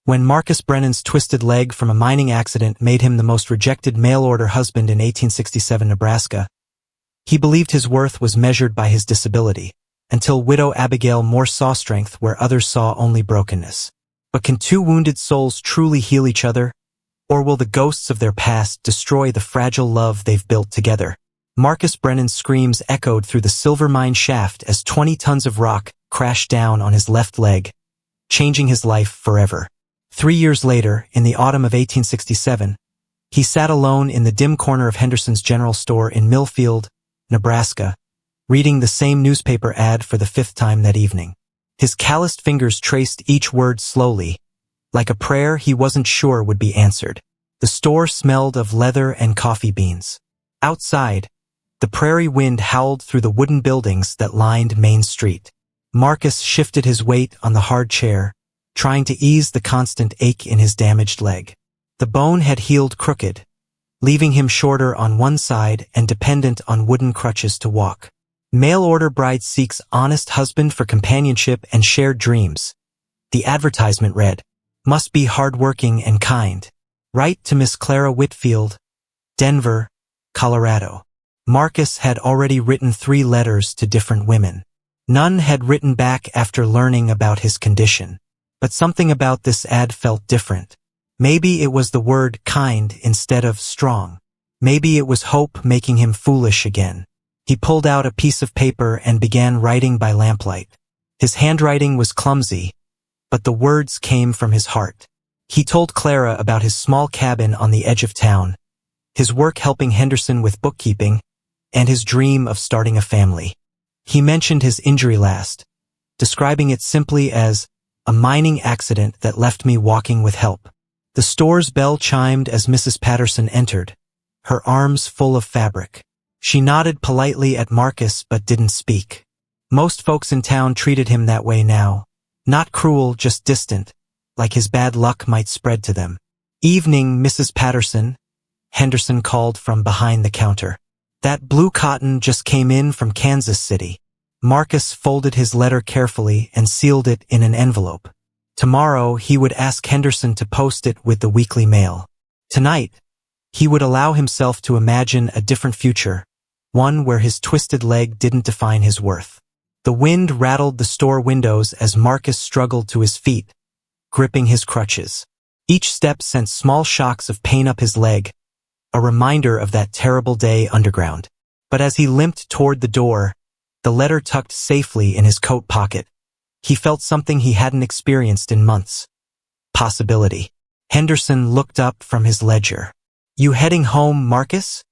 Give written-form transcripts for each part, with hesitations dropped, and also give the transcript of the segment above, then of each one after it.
When Marcus Brennan's twisted leg from a mining accident made him the most rejected mail-order husband in 1867 Nebraska, he believed his worth was measured by his disability, until widow Abigail Morse saw strength where others saw only brokenness. But can two wounded souls truly heal each other? Or will the ghosts of their past destroy the fragile love they've built together? Marcus Brennan's screams echoed through the silver mine shaft as 20 tons of rock crashed down on his left leg, changing his life forever. 3 years later, in the autumn of 1867, he sat alone in the dim corner of Henderson's General Store in Millfield, Nebraska, reading the same newspaper ad for the 5th time that evening. His calloused fingers traced each word slowly, like a prayer he wasn't sure would be answered. The store smelled of leather and coffee beans. Outside, the prairie wind howled through the wooden buildings that lined Main Street. Marcus shifted his weight on the hard chair, trying to ease the constant ache in his damaged leg. The bone had healed crooked, leaving him shorter on one side and dependent on wooden crutches to walk. Mail-order bride seeks honest husband for companionship and shared dreams. The advertisement read, "Must be hardworking and kind. Write to Miss Clara Whitfield, Denver, Colorado." Marcus had already written 3 letters to different women. None had written back after learning about his condition. But something about this ad felt different. Maybe it was the word kind instead of strong. Maybe it was hope making him foolish again. He pulled out a piece of paper and began writing by lamplight. His handwriting was clumsy, but the words came from his heart. He told Clara about his small cabin on the edge of town, his work helping Henderson with bookkeeping, and his dream of starting a family. He mentioned his injury last, describing it simply as a mining accident that left me walking with help. The store's bell chimed as Mrs. Patterson entered, her arms full of fabric. She nodded politely at Marcus but didn't speak. Most folks in town treated him that way now. Not cruel, just distant, like his bad luck might spread to them. "Evening, Mrs. Patterson," Henderson called from behind the counter. "That blue cotton just came in from Kansas City." Marcus folded his letter carefully and sealed it in an envelope. Tomorrow he would ask Henderson to post it with the weekly mail. Tonight, he would allow himself to imagine a different future, one where his twisted leg didn't define his worth. The wind rattled the store windows as Marcus struggled to his feet, gripping his crutches. Each step sent small shocks of pain up his leg, a reminder of that terrible day underground. But as he limped toward the door, the letter tucked safely in his coat pocket, he felt something he hadn't experienced in months. Possibility. Henderson looked up from his ledger. "You heading home, Marcus?"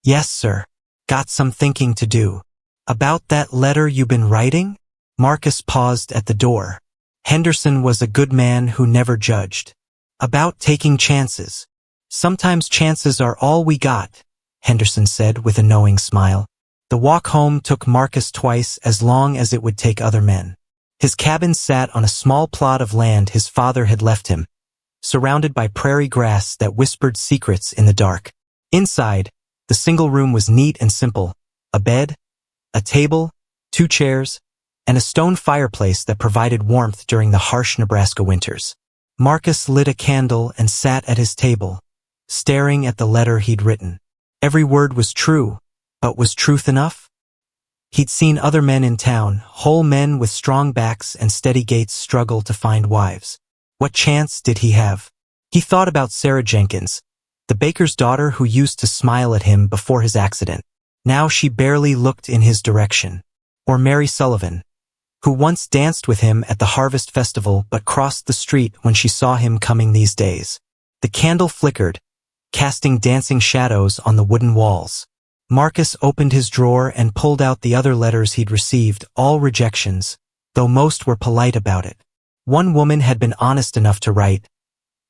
"Yes, sir. Got some thinking to do." "About that letter you been writing?" Marcus paused at the door. Henderson was a good man who never judged. "About taking chances. Sometimes chances are all we got," Henderson said with a knowing smile. The walk home took Marcus twice as long as it would take other men. His cabin sat on a small plot of land his father had left him, surrounded by prairie grass that whispered secrets in the dark. Inside, the single room was neat and simple: a bed, a table, 2 chairs, and a stone fireplace that provided warmth during the harsh Nebraska winters. Marcus lit a candle and sat at his table, staring at the letter he'd written. Every word was true, but was truth enough? He'd seen other men in town, whole men with strong backs and steady gaits, struggle to find wives. What chance did he have? He thought about Sarah Jenkins, the baker's daughter who used to smile at him before his accident. Now she barely looked in his direction. Or Mary Sullivan, who once danced with him at the Harvest Festival but crossed the street when she saw him coming these days. The candle flickered, casting dancing shadows on the wooden walls. Marcus opened his drawer and pulled out the other letters he'd received, all rejections, though most were polite about it. One woman had been honest enough to write,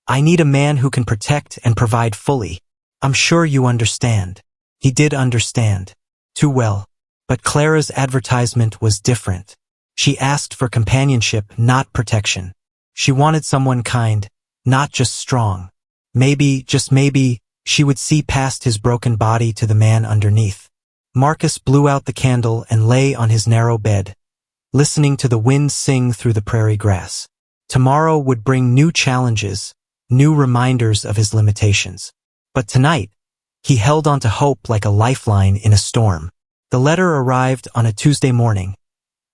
"I need a man who can protect and provide fully. I'm sure you understand." He did understand. Too well. But Clara's advertisement was different. She asked for companionship, not protection. She wanted someone kind, not just strong. Maybe, just maybe, she would see past his broken body to the man underneath. Marcus blew out the candle and lay on his narrow bed, listening to the wind sing through the prairie grass. Tomorrow would bring new challenges, new reminders of his limitations. But tonight, he held on to hope like a lifeline in a storm. The letter arrived on a Tuesday morning,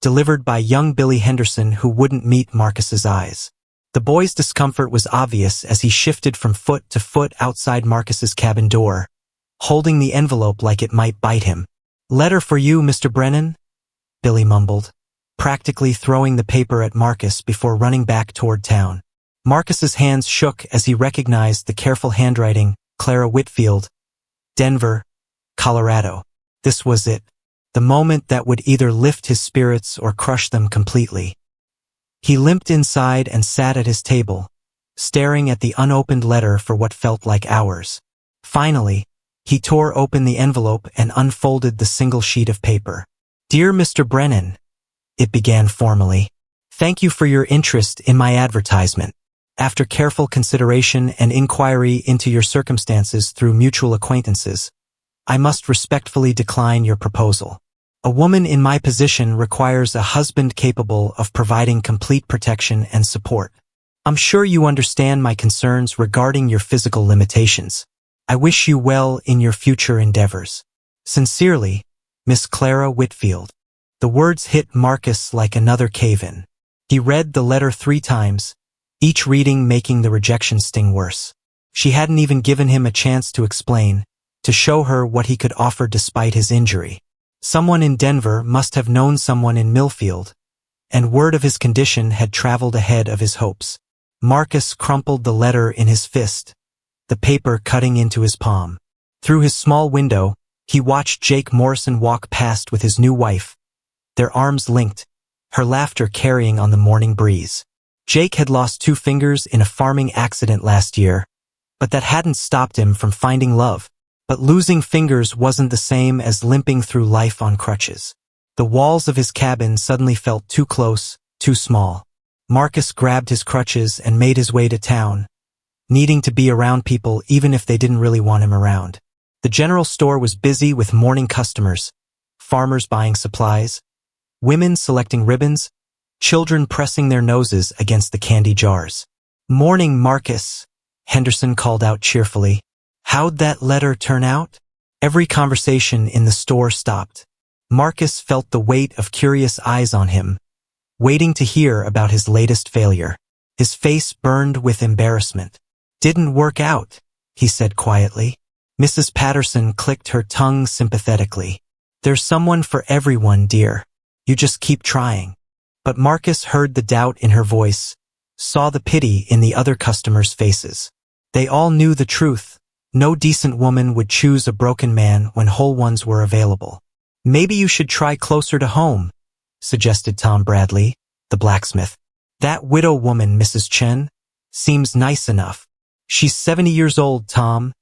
delivered by young Billy Henderson, who wouldn't meet Marcus's eyes. The boy's discomfort was obvious as he shifted from foot to foot outside Marcus's cabin door, holding the envelope like it might bite him. "Letter for you, Mr. Brennan," Billy mumbled, practically throwing the paper at Marcus before running back toward town. Marcus's hands shook as he recognized the careful handwriting, Clara Whitfield, Denver, Colorado. This was it, the moment that would either lift his spirits or crush them completely. He limped inside and sat at his table, staring at the unopened letter for what felt like hours. Finally, he tore open the envelope and unfolded the single sheet of paper. "Dear Mr. Brennan," it began formally, "thank you for your interest in my advertisement. After careful consideration and inquiry into your circumstances through mutual acquaintances, I must respectfully decline your proposal. A woman in my position requires a husband capable of providing complete protection and support. I'm sure you understand my concerns regarding your physical limitations. I wish you well in your future endeavors. Sincerely, Miss Clara Whitfield." The words hit Marcus like another cave-in. He read the letter 3 times, each reading making the rejection sting worse. She hadn't even given him a chance to explain, to show her what he could offer despite his injury. Someone in Denver must have known someone in Millfield, and word of his condition had traveled ahead of his hopes. Marcus crumpled the letter in his fist, the paper cutting into his palm. Through his small window, he watched Jake Morrison walk past with his new wife, their arms linked, her laughter carrying on the morning breeze. Jake had lost 2 fingers in a farming accident last year, but that hadn't stopped him from finding love. But losing fingers wasn't the same as limping through life on crutches. The walls of his cabin suddenly felt too close, too small. Marcus grabbed his crutches and made his way to town, needing to be around people even if they didn't really want him around. The general store was busy with morning customers, farmers buying supplies, women selecting ribbons, children pressing their noses against the candy jars. "Morning, Marcus," Henderson called out cheerfully. "How'd that letter turn out?" Every conversation in the store stopped. Marcus felt the weight of curious eyes on him, waiting to hear about his latest failure. His face burned with embarrassment. "Didn't work out," he said quietly. Mrs. Patterson clicked her tongue sympathetically. "There's someone for everyone, dear. You just keep trying." But Marcus heard the doubt in her voice, saw the pity in the other customers' faces. They all knew the truth. No decent woman would choose a broken man when whole ones were available. "Maybe you should try closer to home," suggested Tom Bradley, the blacksmith. "That widow woman, Mrs. Chen, seems nice enough." "She's 70 years old, Tom,"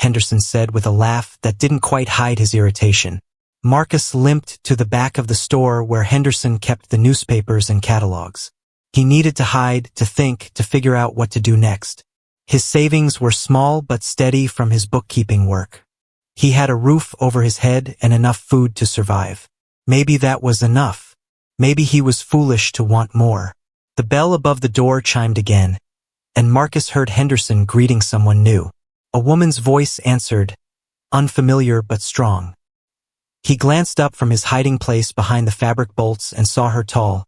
Henderson said with a laugh that didn't quite hide his irritation. Marcus limped to the back of the store where Henderson kept the newspapers and catalogs. He needed to hide, to think, to figure out what to do next. His savings were small but steady from his bookkeeping work. He had a roof over his head and enough food to survive. Maybe that was enough. Maybe he was foolish to want more. The bell above the door chimed again, and Marcus heard Henderson greeting someone new. A woman's voice answered, unfamiliar but strong. He glanced up from his hiding place behind the fabric bolts and saw her tall,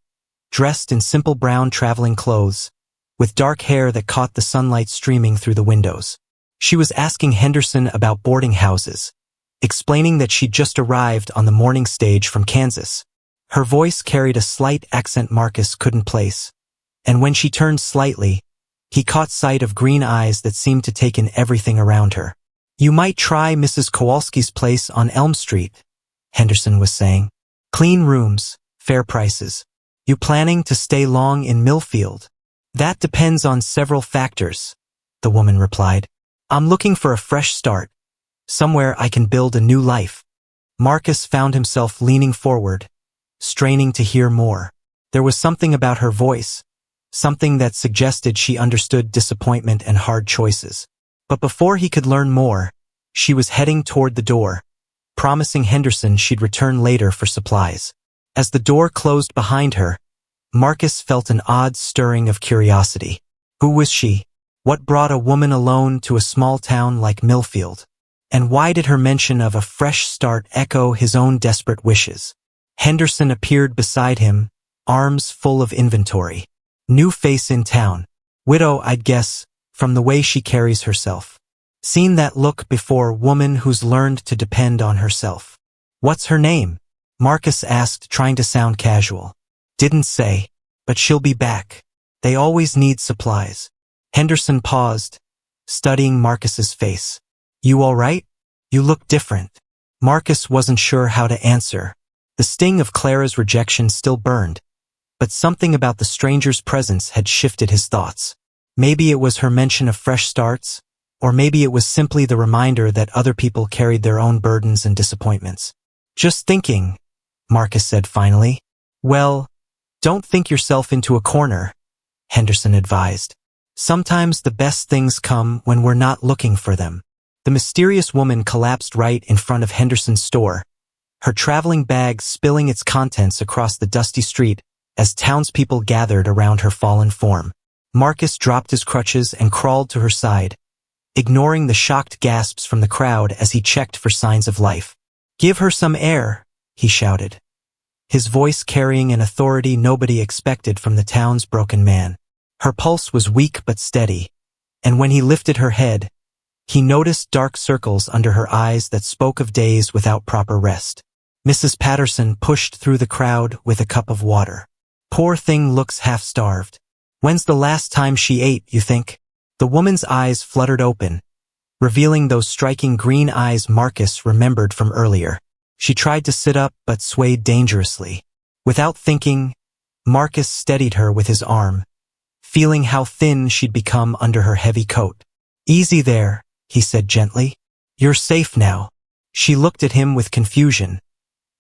dressed in simple brown traveling clothes, with dark hair that caught the sunlight streaming through the windows. She was asking Henderson about boarding houses, explaining that she'd just arrived on the morning stage from Kansas. Her voice carried a slight accent Marcus couldn't place, and when she turned slightly, he caught sight of green eyes that seemed to take in everything around her. "You might try Mrs. Kowalski's place on Elm Street," Henderson was saying. "Clean rooms, fair prices. You planning to stay long in Millfield?" "That depends on several factors," the woman replied. "I'm looking for a fresh start, somewhere I can build a new life." Marcus found himself leaning forward, straining to hear more. There was something about her voice, something that suggested she understood disappointment and hard choices. But before he could learn more, she was heading toward the door, promising Henderson she'd return later for supplies. As the door closed behind her, Marcus felt an odd stirring of curiosity. Who was she? What brought a woman alone to a small town like Millfield? And why did her mention of a fresh start echo his own desperate wishes? Henderson appeared beside him, arms full of inventory. New face in town. Widow, I'd guess, from the way she carries herself. Seen that look before, woman who's learned to depend on herself. What's her name? Marcus asked, trying to sound casual. Didn't say, but she'll be back. They always need supplies. Henderson paused, studying Marcus's face. You all right? You look different. Marcus wasn't sure how to answer. The sting of Clara's rejection still burned, but something about the stranger's presence had shifted his thoughts. Maybe it was her mention of fresh starts, or maybe it was simply the reminder that other people carried their own burdens and disappointments. Just thinking, Marcus said finally. Well, don't think yourself into a corner, Henderson advised. Sometimes the best things come when we're not looking for them. The mysterious woman collapsed right in front of Henderson's store, her traveling bag spilling its contents across the dusty street as townspeople gathered around her fallen form. Marcus dropped his crutches and crawled to her side, ignoring the shocked gasps from the crowd as he checked for signs of life. Give her some air, he shouted, his voice carrying an authority nobody expected from the town's broken man. Her pulse was weak but steady, and when he lifted her head, he noticed dark circles under her eyes that spoke of days without proper rest. Mrs. Patterson pushed through the crowd with a cup of water. Poor thing looks half-starved. When's the last time she ate, you think? The woman's eyes fluttered open, revealing those striking green eyes Marcus remembered from earlier. She tried to sit up but swayed dangerously. Without thinking, Marcus steadied her with his arm, feeling how thin she'd become under her heavy coat. Easy there, he said gently. You're safe now. She looked at him with confusion,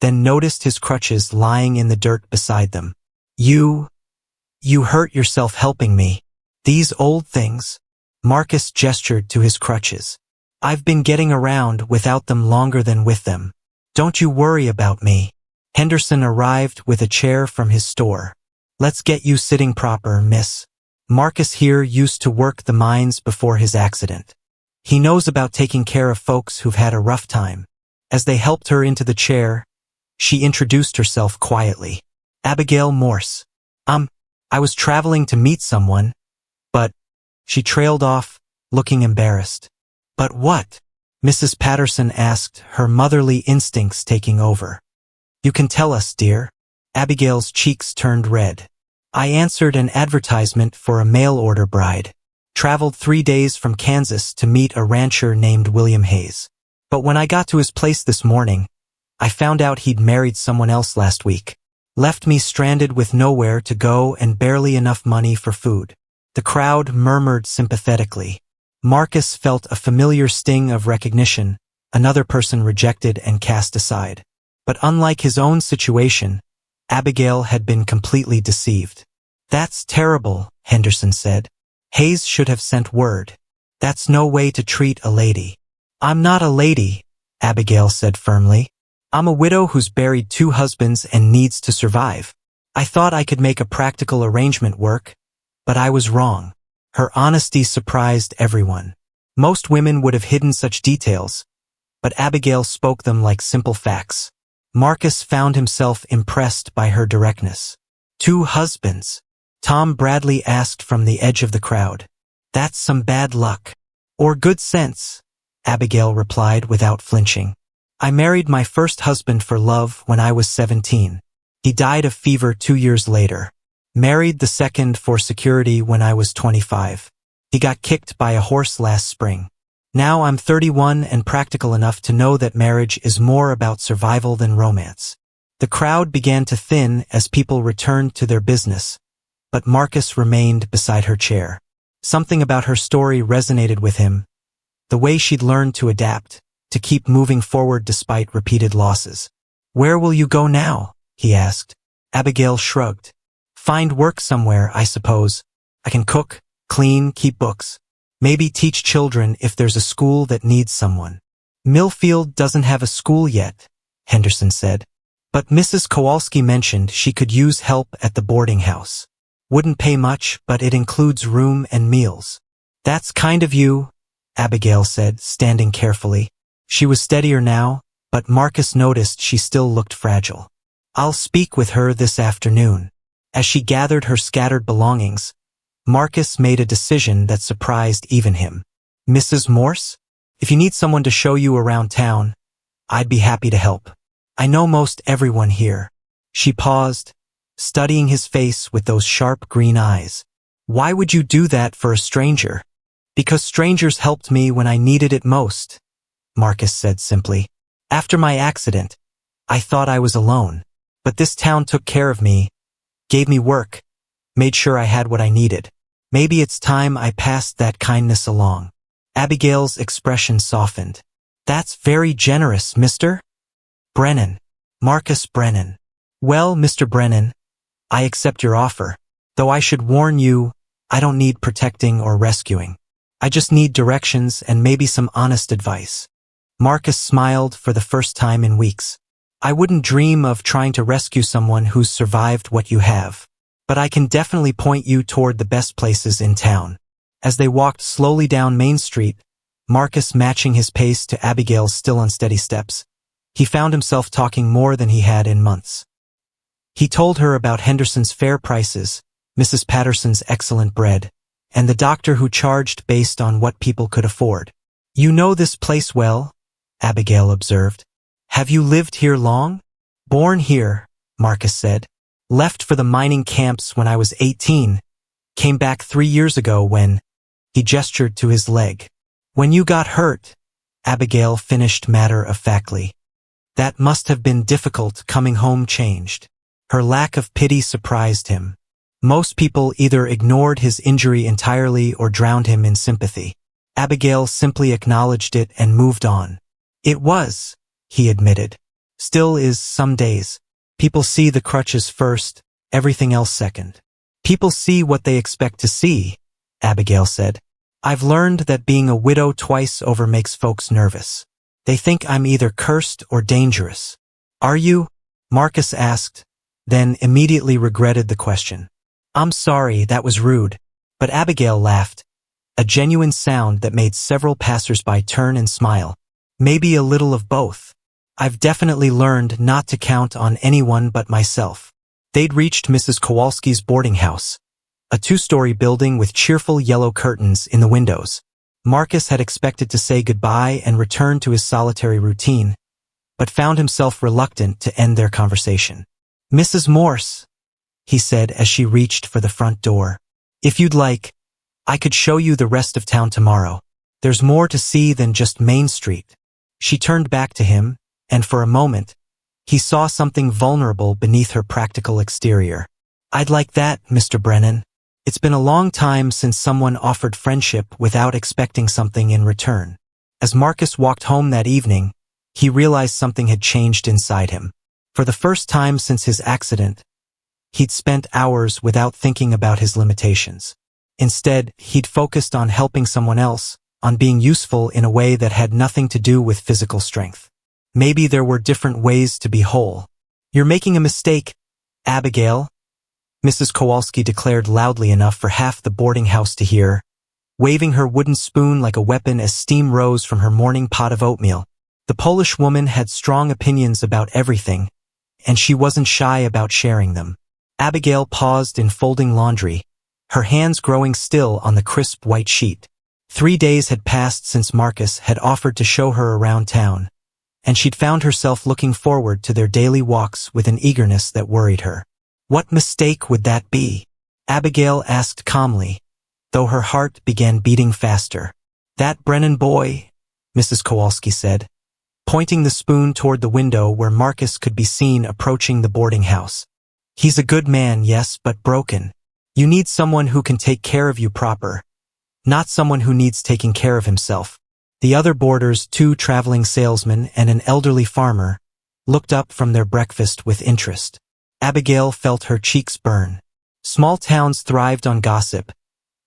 then noticed his crutches lying in the dirt beside them. You hurt yourself helping me. These old things. Marcus gestured to his crutches. I've been getting around without them longer than with them. Don't you worry about me. Henderson arrived with a chair from his store. Let's get you sitting proper, miss. Marcus here used to work the mines before his accident. He knows about taking care of folks who've had a rough time. As they helped her into the chair, she introduced herself quietly. Abigail Morse. I was traveling to meet someone, but... She trailed off, looking embarrassed. But what? Mrs. Patterson asked, her motherly instincts taking over. You can tell us, dear. Abigail's cheeks turned red. I answered an advertisement for a mail-order bride. Traveled 3 days from Kansas to meet a rancher named William Hayes. But when I got to his place this morning, I found out he'd married someone else last week. Left me stranded with nowhere to go and barely enough money for food. The crowd murmured sympathetically. Marcus felt a familiar sting of recognition, another person rejected and cast aside. But unlike his own situation, Abigail had been completely deceived. That's terrible, Henderson said. Hayes should have sent word. That's no way to treat a lady. I'm not a lady, Abigail said firmly. I'm a widow who's buried 2 husbands and needs to survive. I thought I could make a practical arrangement work, but I was wrong. Her honesty surprised everyone. Most women would have hidden such details, but Abigail spoke them like simple facts. Marcus found himself impressed by her directness. 2 husbands? Tom Bradley asked from the edge of the crowd. That's some bad luck. Or good sense, Abigail replied without flinching. I married my first husband for love when I was 17. He died of fever 2 years later. Married the second for security when I was 25. He got kicked by a horse last spring. Now I'm 31 and practical enough to know that marriage is more about survival than romance. The crowd began to thin as people returned to their business, but Marcus remained beside her chair. Something about her story resonated with him, the way she'd learned to adapt, to keep moving forward despite repeated losses. Where will you go now? He asked. Abigail shrugged. Find work somewhere, I suppose. I can cook, clean, keep books. Maybe teach children if there's a school that needs someone. Millfield doesn't have a school yet, Henderson said. But Mrs. Kowalski mentioned she could use help at the boarding house. Wouldn't pay much, but it includes room and meals. That's kind of you, Abigail said, standing carefully. She was steadier now, but Marcus noticed she still looked fragile. I'll speak with her this afternoon. As she gathered her scattered belongings, Marcus made a decision that surprised even him. Mrs. Morse? If you need someone to show you around town, I'd be happy to help. I know most everyone here. She paused, studying his face with those sharp green eyes. Why would you do that for a stranger? Because strangers helped me when I needed it most, Marcus said simply. After my accident, I thought I was alone. But this town took care of me, gave me work, made sure I had what I needed. Maybe it's time I passed that kindness along. Abigail's expression softened. That's very generous, Mr. Brennan. Marcus Brennan. Well, Mr. Brennan, I accept your offer. Though I should warn you, I don't need protecting or rescuing. I just need directions and maybe some honest advice. Marcus smiled for the first time in weeks. I wouldn't dream of trying to rescue someone who's survived what you have. But I can definitely point you toward the best places in town. As they walked slowly down Main Street, Marcus matching his pace to Abigail's still unsteady steps, he found himself talking more than he had in months. He told her about Henderson's fair prices, Mrs. Patterson's excellent bread, and the doctor who charged based on what people could afford. You know this place well, Abigail observed. Have you lived here long? Born here, Marcus said. Left for the mining camps when I was 18. Came back 3 years ago when... He gestured to his leg. When you got hurt, Abigail finished matter-of-factly. That must have been difficult. Coming home changed. Her lack of pity surprised him. Most people either ignored his injury entirely or drowned him in sympathy. Abigail simply acknowledged it and moved on. It was, he admitted. Still is some days. People see the crutches first, everything else second. People see what they expect to see, Abigail said. I've learned that being a widow twice over makes folks nervous. They think I'm either cursed or dangerous. Are you? Marcus asked, then immediately regretted the question. I'm sorry, that was rude. But Abigail laughed, a genuine sound that made several passers-by turn and smile. Maybe a little of both. I've definitely learned not to count on anyone but myself. They'd reached Mrs. Kowalski's boarding house, a 2-story building with cheerful yellow curtains in the windows. Marcus had expected to say goodbye and return to his solitary routine, but found himself reluctant to end their conversation. Mrs. Morse, he said as she reached for the front door. If you'd like, I could show you the rest of town tomorrow. There's more to see than just Main Street. She turned back to him, and for a moment, he saw something vulnerable beneath her practical exterior. I'd like that, Mr. Brennan. It's been a long time since someone offered friendship without expecting something in return. As Marcus walked home that evening, he realized something had changed inside him. For the first time since his accident, he'd spent hours without thinking about his limitations. Instead, he'd focused on helping someone else, on being useful in a way that had nothing to do with physical strength. Maybe there were different ways to be whole. You're making a mistake, Abigail, Mrs. Kowalski declared loudly enough for half the boarding house to hear, waving her wooden spoon like a weapon as steam rose from her morning pot of oatmeal. The Polish woman had strong opinions about everything, and she wasn't shy about sharing them. Abigail paused in folding laundry, her hands growing still on the crisp white sheet. 3 days had passed since Marcus had offered to show her around town, and she'd found herself looking forward to their daily walks with an eagerness that worried her. What mistake would that be? Abigail asked calmly, though her heart began beating faster. That Brennan boy, Mrs. Kowalski said, pointing the spoon toward the window where Marcus could be seen approaching the boarding house. He's a good man, yes, but broken. You need someone who can take care of you proper, not someone who needs taking care of himself. The other boarders, 2 traveling salesmen and an elderly farmer, looked up from their breakfast with interest. Abigail felt her cheeks burn. Small towns thrived on gossip,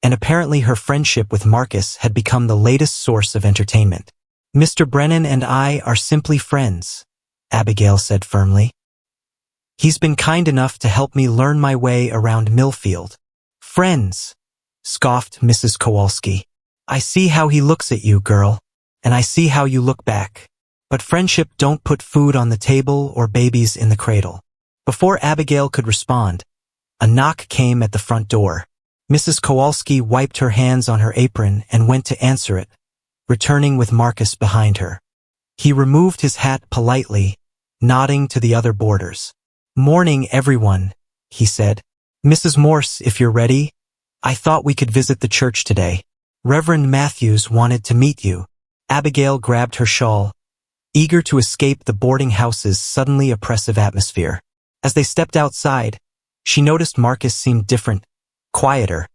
and apparently her friendship with Marcus had become the latest source of entertainment. Mr. Brennan and I are simply friends, Abigail said firmly. He's been kind enough to help me learn my way around Millfield. Friends, scoffed Mrs. Kowalski. I see how he looks at you, girl, and I see how you look back. But friendship don't put food on the table or babies in the cradle. Before Abigail could respond, a knock came at the front door. Mrs. Kowalski wiped her hands on her apron and went to answer it, returning with Marcus behind her. He removed his hat politely, nodding to the other boarders. Morning, everyone, he said. Mrs. Morse, if you're ready, I thought we could visit the church today. Reverend Matthews wanted to meet you. Abigail grabbed her shawl, eager to escape the boarding house's suddenly oppressive atmosphere. As they stepped outside, she noticed Marcus seemed different, quieter,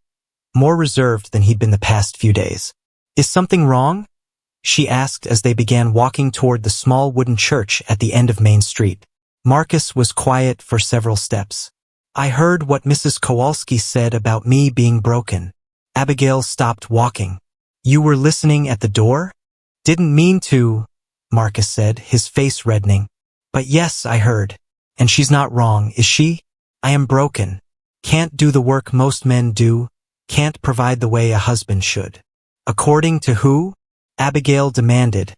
more reserved than he'd been the past few days. Is something wrong? She asked as they began walking toward the small wooden church at the end of Main Street. Marcus was quiet for several steps. I heard what Mrs. Kowalski said about me being broken. Abigail stopped walking. You were listening at the door? Didn't mean to, Marcus said, his face reddening. But yes, I heard. And she's not wrong, is she? I am broken. Can't do the work most men do. Can't provide the way a husband should. According to who? Abigail demanded,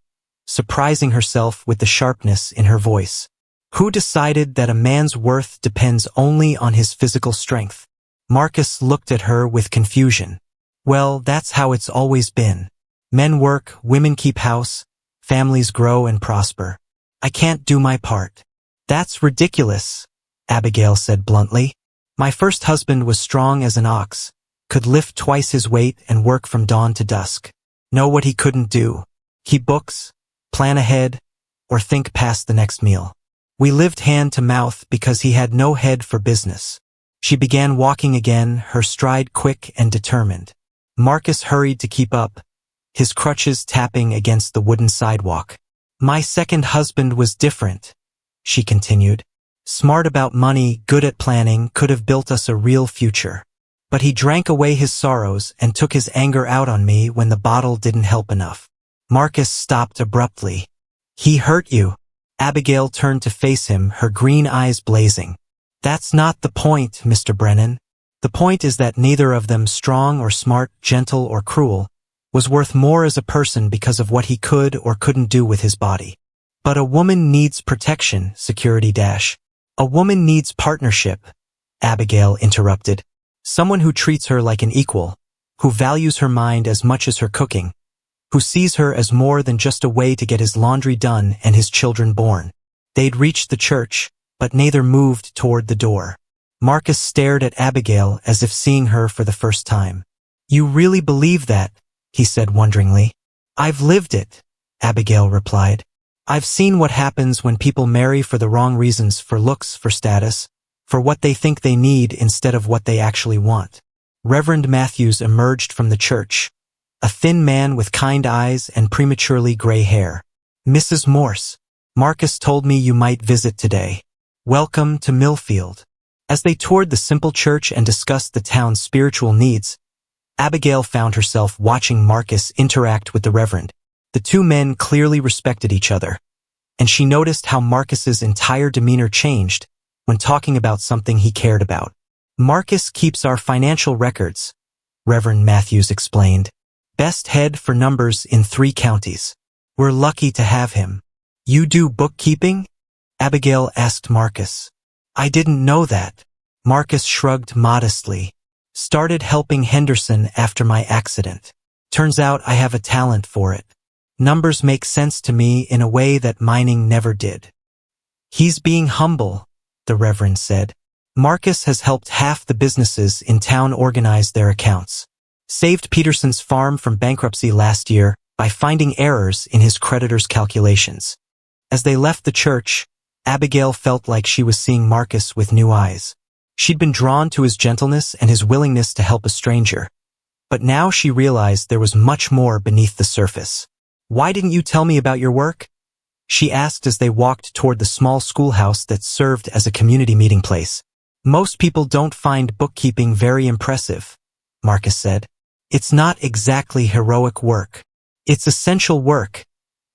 surprising herself with the sharpness in her voice. Who decided that a man's worth depends only on his physical strength? Marcus looked at her with confusion. Well, that's how it's always been. Men work, women keep house, families grow and prosper. I can't do my part. That's ridiculous, Abigail said bluntly. My first husband was strong as an ox, could lift twice his weight and work from dawn to dusk. Know what he couldn't do? Keep books, plan ahead, or think past the next meal. We lived hand to mouth because he had no head for business. She began walking again, her stride quick and determined. Marcus hurried to keep up, his crutches tapping against the wooden sidewalk. My second husband was different, she continued. Smart about money, good at planning, could have built us a real future. But he drank away his sorrows and took his anger out on me when the bottle didn't help enough. Marcus stopped abruptly. He hurt you. Abigail turned to face him, her green eyes blazing. That's not the point, Mr. Brennan. The point is that neither of them, strong or smart, gentle or cruel, was worth more as a person because of what he could or couldn't do with his body. But a woman needs protection, security dash. A woman needs partnership, Abigail interrupted. Someone who treats her like an equal, who values her mind as much as her cooking, who sees her as more than just a way to get his laundry done and his children born. They'd reached the church, but neither moved toward the door. Marcus stared at Abigail as if seeing her for the first time. You really believe that? He said wonderingly. I've lived it, Abigail replied. I've seen what happens when people marry for the wrong reasons, for looks, for status, for what they think they need instead of what they actually want. Reverend Matthews emerged from the church, a thin man with kind eyes and prematurely gray hair. Mrs. Morse, Marcus told me you might visit today. Welcome to Millfield. As they toured the simple church and discussed the town's spiritual needs, Abigail found herself watching Marcus interact with the Reverend. The two men clearly respected each other, and she noticed how Marcus's entire demeanor changed when talking about something he cared about. Marcus keeps our financial records, Reverend Matthews explained. Best head for numbers in 3 counties. We're lucky to have him. You do bookkeeping? Abigail asked Marcus. I didn't know that. Marcus shrugged modestly. Started helping Henderson after my accident. Turns out I have a talent for it. Numbers make sense to me in a way that mining never did. He's being humble, the Reverend said. Marcus has helped half the businesses in town organize their accounts. Saved Peterson's farm from bankruptcy last year by finding errors in his creditors' calculations. As they left the church, Abigail felt like she was seeing Marcus with new eyes. She'd been drawn to his gentleness and his willingness to help a stranger. But now she realized there was much more beneath the surface. Why didn't you tell me about your work? She asked as they walked toward the small schoolhouse that served as a community meeting place. Most people don't find bookkeeping very impressive, Marcus said. It's not exactly heroic work. It's essential work,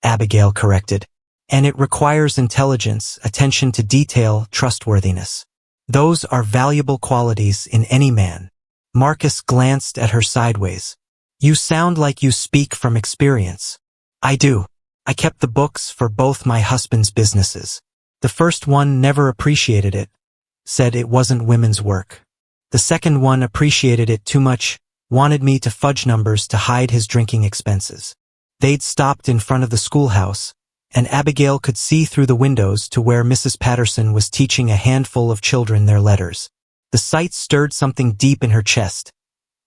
Abigail corrected. And it requires intelligence, attention to detail, trustworthiness. Those are valuable qualities in any man. Marcus glanced at her sideways. You sound like you speak from experience. I do. I kept the books for both my husband's businesses. The first one never appreciated it, said it wasn't women's work. The second one appreciated it too much, wanted me to fudge numbers to hide his drinking expenses. They'd stopped in front of the schoolhouse, and Abigail could see through the windows to where Mrs. Patterson was teaching a handful of children their letters. The sight stirred something deep in her chest,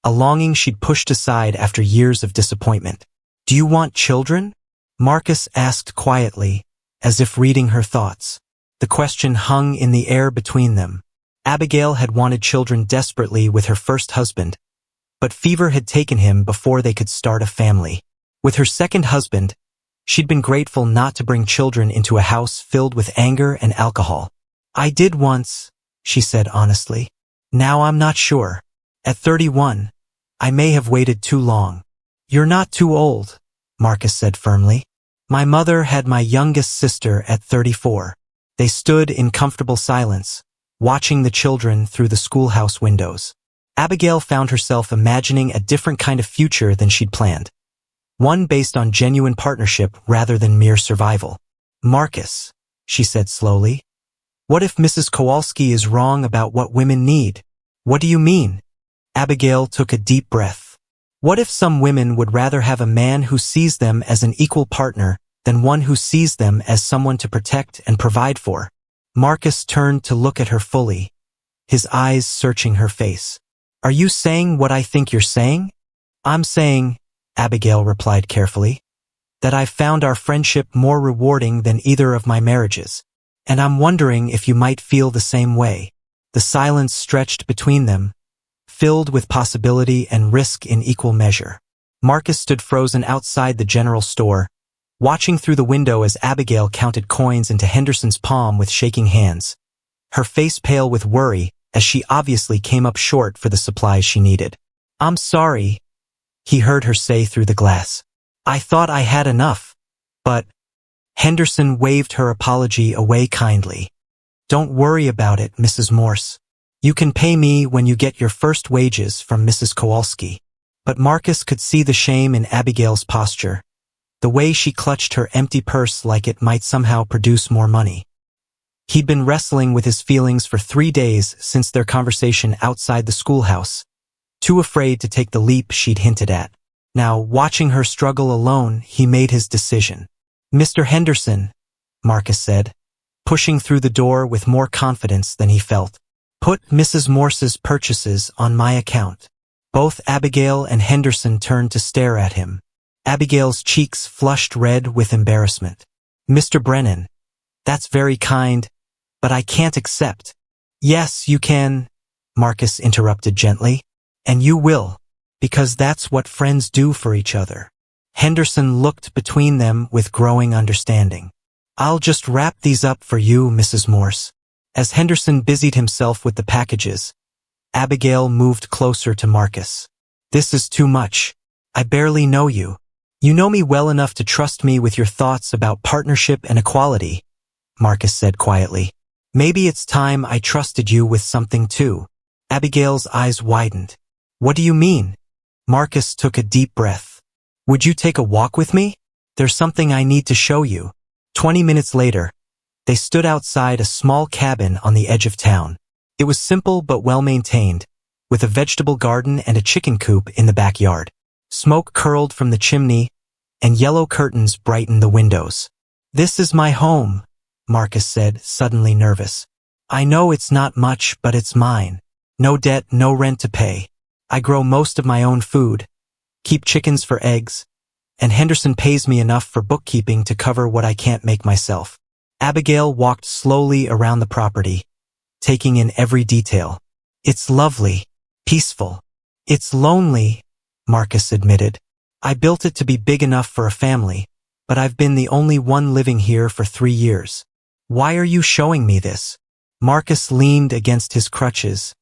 a longing she'd pushed aside after years of disappointment. Do you want children? Marcus asked quietly, as if reading her thoughts. The question hung in the air between them. Abigail had wanted children desperately with her first husband, but fever had taken him before they could start a family. With her second husband, she'd been grateful not to bring children into a house filled with anger and alcohol. I did once, she said honestly. Now I'm not sure. At 31, I may have waited too long. You're not too old, Marcus said firmly. My mother had my youngest sister at 34. They stood in comfortable silence, watching the children through the schoolhouse windows. Abigail found herself imagining a different kind of future than she'd planned. One based on genuine partnership rather than mere survival. Marcus, she said slowly, what if Mrs. Kowalski is wrong about what women need? What do you mean? Abigail took a deep breath. What if some women would rather have a man who sees them as an equal partner than one who sees them as someone to protect and provide for? Marcus turned to look at her fully, his eyes searching her face. Are you saying what I think you're saying? I'm saying, Abigail replied carefully, that I've found our friendship more rewarding than either of my marriages, and I'm wondering if you might feel the same way. The silence stretched between them, filled with possibility and risk in equal measure. Marcus stood frozen outside the general store, watching through the window as Abigail counted coins into Henderson's palm with shaking hands, her face pale with worry as she obviously came up short for the supplies she needed. I'm sorry, he heard her say through the glass. I thought I had enough, but Henderson waved her apology away kindly. Don't worry about it, Mrs. Morse. You can pay me when you get your first wages from Mrs. Kowalski. But Marcus could see the shame in Abigail's posture, the way she clutched her empty purse like it might somehow produce more money. He'd been wrestling with his feelings for 3 days since their conversation outside the schoolhouse, too afraid to take the leap she'd hinted at. Now, watching her struggle alone, he made his decision. Mr. Henderson, Marcus said, pushing through the door with more confidence than he felt. Put Mrs. Morse's purchases on my account. Both Abigail and Henderson turned to stare at him. Abigail's cheeks flushed red with embarrassment. Mr. Brennan, that's very kind, but I can't accept. Yes, you can, Marcus interrupted gently. And you will, because that's what friends do for each other. Henderson looked between them with growing understanding. I'll just wrap these up for you, Mrs. Morse. As Henderson busied himself with the packages, Abigail moved closer to Marcus. This is too much. I barely know you. You know me well enough to trust me with your thoughts about partnership and equality, Marcus said quietly. Maybe it's time I trusted you with something too. Abigail's eyes widened. What do you mean? Marcus took a deep breath. Would you take a walk with me? There's something I need to show you. 20 minutes later, they stood outside a small cabin on the edge of town. It was simple but well-maintained, with a vegetable garden and a chicken coop in the backyard. Smoke curled from the chimney, and yellow curtains brightened the windows. This is my home, Marcus said, suddenly nervous. I know it's not much, but it's mine. No debt, no rent to pay. I grow most of my own food, keep chickens for eggs, and Henderson pays me enough for bookkeeping to cover what I can't make myself. Abigail walked slowly around the property, taking in every detail. It's lovely, peaceful. It's lonely, Marcus admitted. I built it to be big enough for a family, but I've been the only one living here for 3 years. Why are you showing me this? Marcus leaned against his crutches,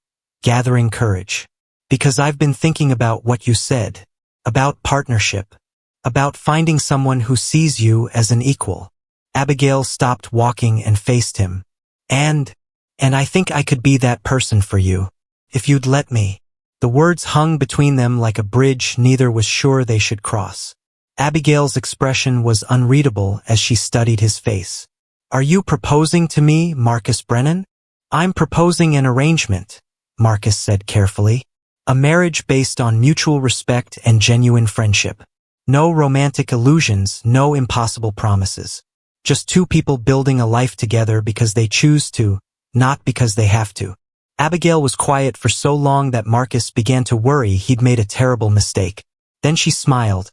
gathering courage. Because I've been thinking about what you said, about partnership, about finding someone who sees you as an equal. Abigail stopped walking and faced him. And I think I could be that person for you. If you'd let me. The words hung between them like a bridge neither was sure they should cross. Abigail's expression was unreadable as she studied his face. Are you proposing to me, Marcus Brennan? I'm proposing an arrangement, Marcus said carefully. A marriage based on mutual respect and genuine friendship. No romantic illusions, no impossible promises. Just two people building a life together because they choose to, not because they have to. Abigail was quiet for so long that Marcus began to worry he'd made a terrible mistake. Then she smiled,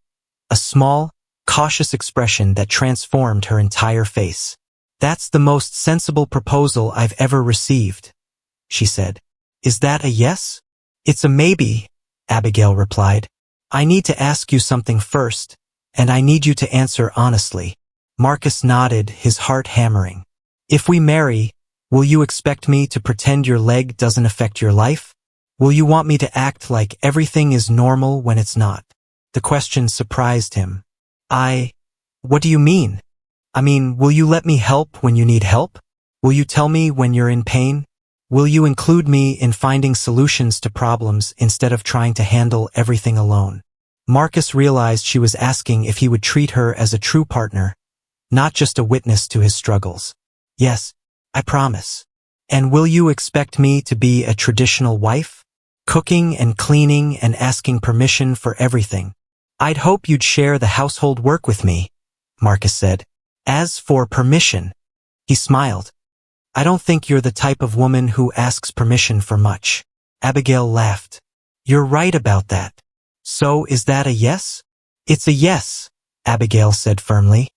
a small, cautious expression that transformed her entire face. That's the most sensible proposal I've ever received, she said. Is that a yes? It's a maybe, Abigail replied. I need to ask you something first, and I need you to answer honestly. Marcus nodded, his heart hammering. If we marry, will you expect me to pretend your leg doesn't affect your life? Will you want me to act like everything is normal when it's not? The question surprised him. What do you mean? I mean, will you let me help when you need help? Will you tell me when you're in pain? Will you include me in finding solutions to problems instead of trying to handle everything alone? Marcus realized she was asking if he would treat her as a true partner, not just a witness to his struggles. Yes, I promise. And will you expect me to be a traditional wife? Cooking and cleaning and asking permission for everything. I'd hope you'd share the household work with me, Marcus said. As for permission, he smiled. I don't think you're the type of woman who asks permission for much. Abigail laughed. You're right about that. So is that a yes? It's a yes, Abigail said firmly.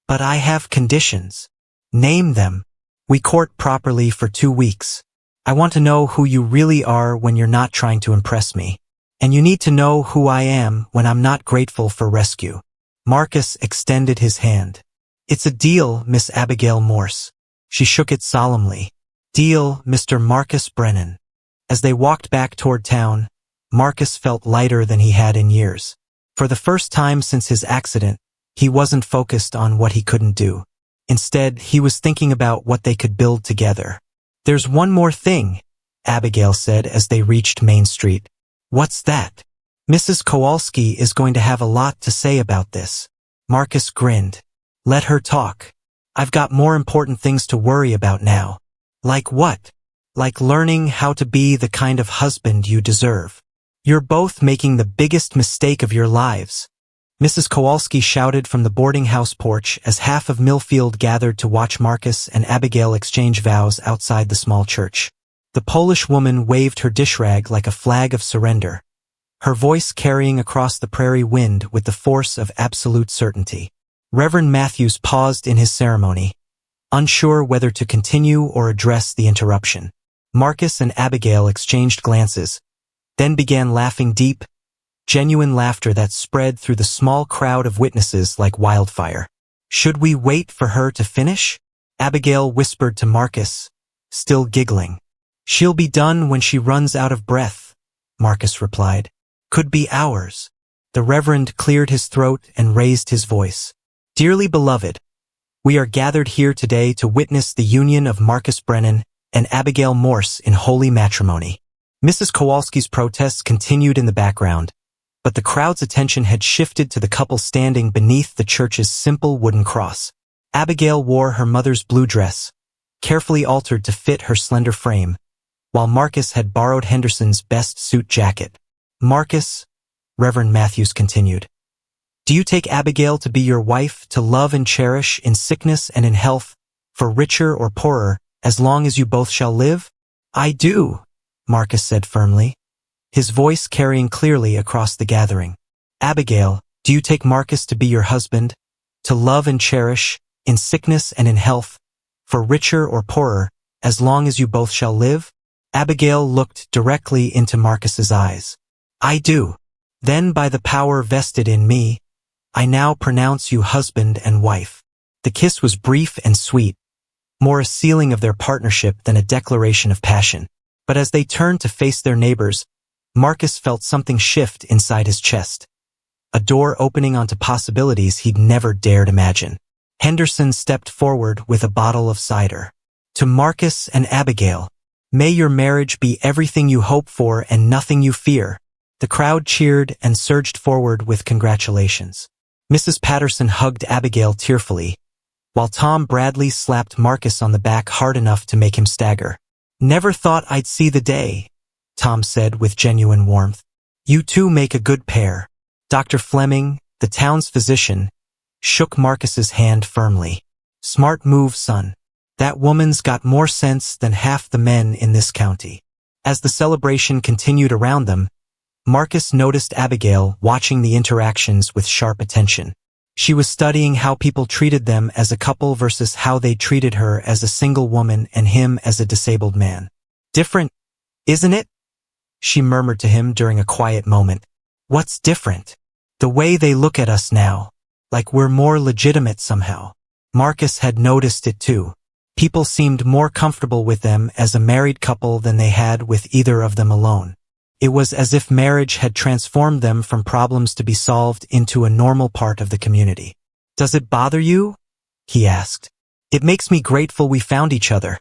But I have conditions. Name them. We court properly for 2 weeks. I want to know who you really are when you're not trying to impress me. And you need to know who I am when I'm not grateful for rescue. Marcus extended his hand. It's a deal, Miss Abigail Morse. She shook it solemnly. Deal, Mr. Marcus Brennan. As they walked back toward town, Marcus felt lighter than he had in years. For the first time since his accident, he wasn't focused on what he couldn't do. Instead, he was thinking about what they could build together. There's one more thing, Abigail said as they reached Main Street. What's that? Mrs. Kowalski is going to have a lot to say about this. Marcus grinned. Let her talk. I've got more important things to worry about now. Like what? Like learning how to be the kind of husband you deserve. You're both making the biggest mistake of your lives. Mrs. Kowalski shouted from the boarding house porch as half of Millfield gathered to watch Marcus and Abigail exchange vows outside the small church. The Polish woman waved her dish rag like a flag of surrender, her voice carrying across the prairie wind with the force of absolute certainty. Reverend Matthews paused in his ceremony, unsure whether to continue or address the interruption. Marcus and Abigail exchanged glances, then began laughing deep, genuine laughter that spread through the small crowd of witnesses like wildfire. Should we wait for her to finish? Abigail whispered to Marcus, still giggling. She'll be done when she runs out of breath, Marcus replied. Could be hours. The Reverend cleared his throat and raised his voice. Dearly beloved, we are gathered here today to witness the union of Marcus Brennan and Abigail Morse in holy matrimony. Mrs. Kowalski's protests continued in the background, but the crowd's attention had shifted to the couple standing beneath the church's simple wooden cross. Abigail wore her mother's blue dress, carefully altered to fit her slender frame, while Marcus had borrowed Henderson's best suit jacket. Marcus, Reverend Matthews continued, do you take Abigail to be your wife to love and cherish in sickness and in health, for richer or poorer, as long as you both shall live? I do, Marcus said firmly, his voice carrying clearly across the gathering. Abigail, do you take Marcus to be your husband, to love and cherish, in sickness and in health, for richer or poorer, as long as you both shall live? Abigail looked directly into Marcus's eyes. I do. Then by the power vested in me, I now pronounce you husband and wife. The kiss was brief and sweet, more a sealing of their partnership than a declaration of passion. But as they turned to face their neighbors, Marcus felt something shift inside his chest. A door opening onto possibilities he'd never dared imagine. Henderson stepped forward with a bottle of cider. To Marcus and Abigail, may your marriage be everything you hope for and nothing you fear. The crowd cheered and surged forward with congratulations. Mrs. Patterson hugged Abigail tearfully, while Tom Bradley slapped Marcus on the back hard enough to make him stagger. Never thought I'd see the day, Tom said with genuine warmth. You two make a good pair. Dr. Fleming, the town's physician, shook Marcus's hand firmly. Smart move, son. That woman's got more sense than half the men in this county. As the celebration continued around them, Marcus noticed Abigail watching the interactions with sharp attention. She was studying how people treated them as a couple versus how they treated her as a single woman and him as a disabled man. Different, isn't it? She murmured to him during a quiet moment. What's different? The way they look at us now. Like we're more legitimate somehow. Marcus had noticed it too. People seemed more comfortable with them as a married couple than they had with either of them alone. It was as if marriage had transformed them from problems to be solved into a normal part of the community. Does it bother you? He asked. It makes me grateful we found each other,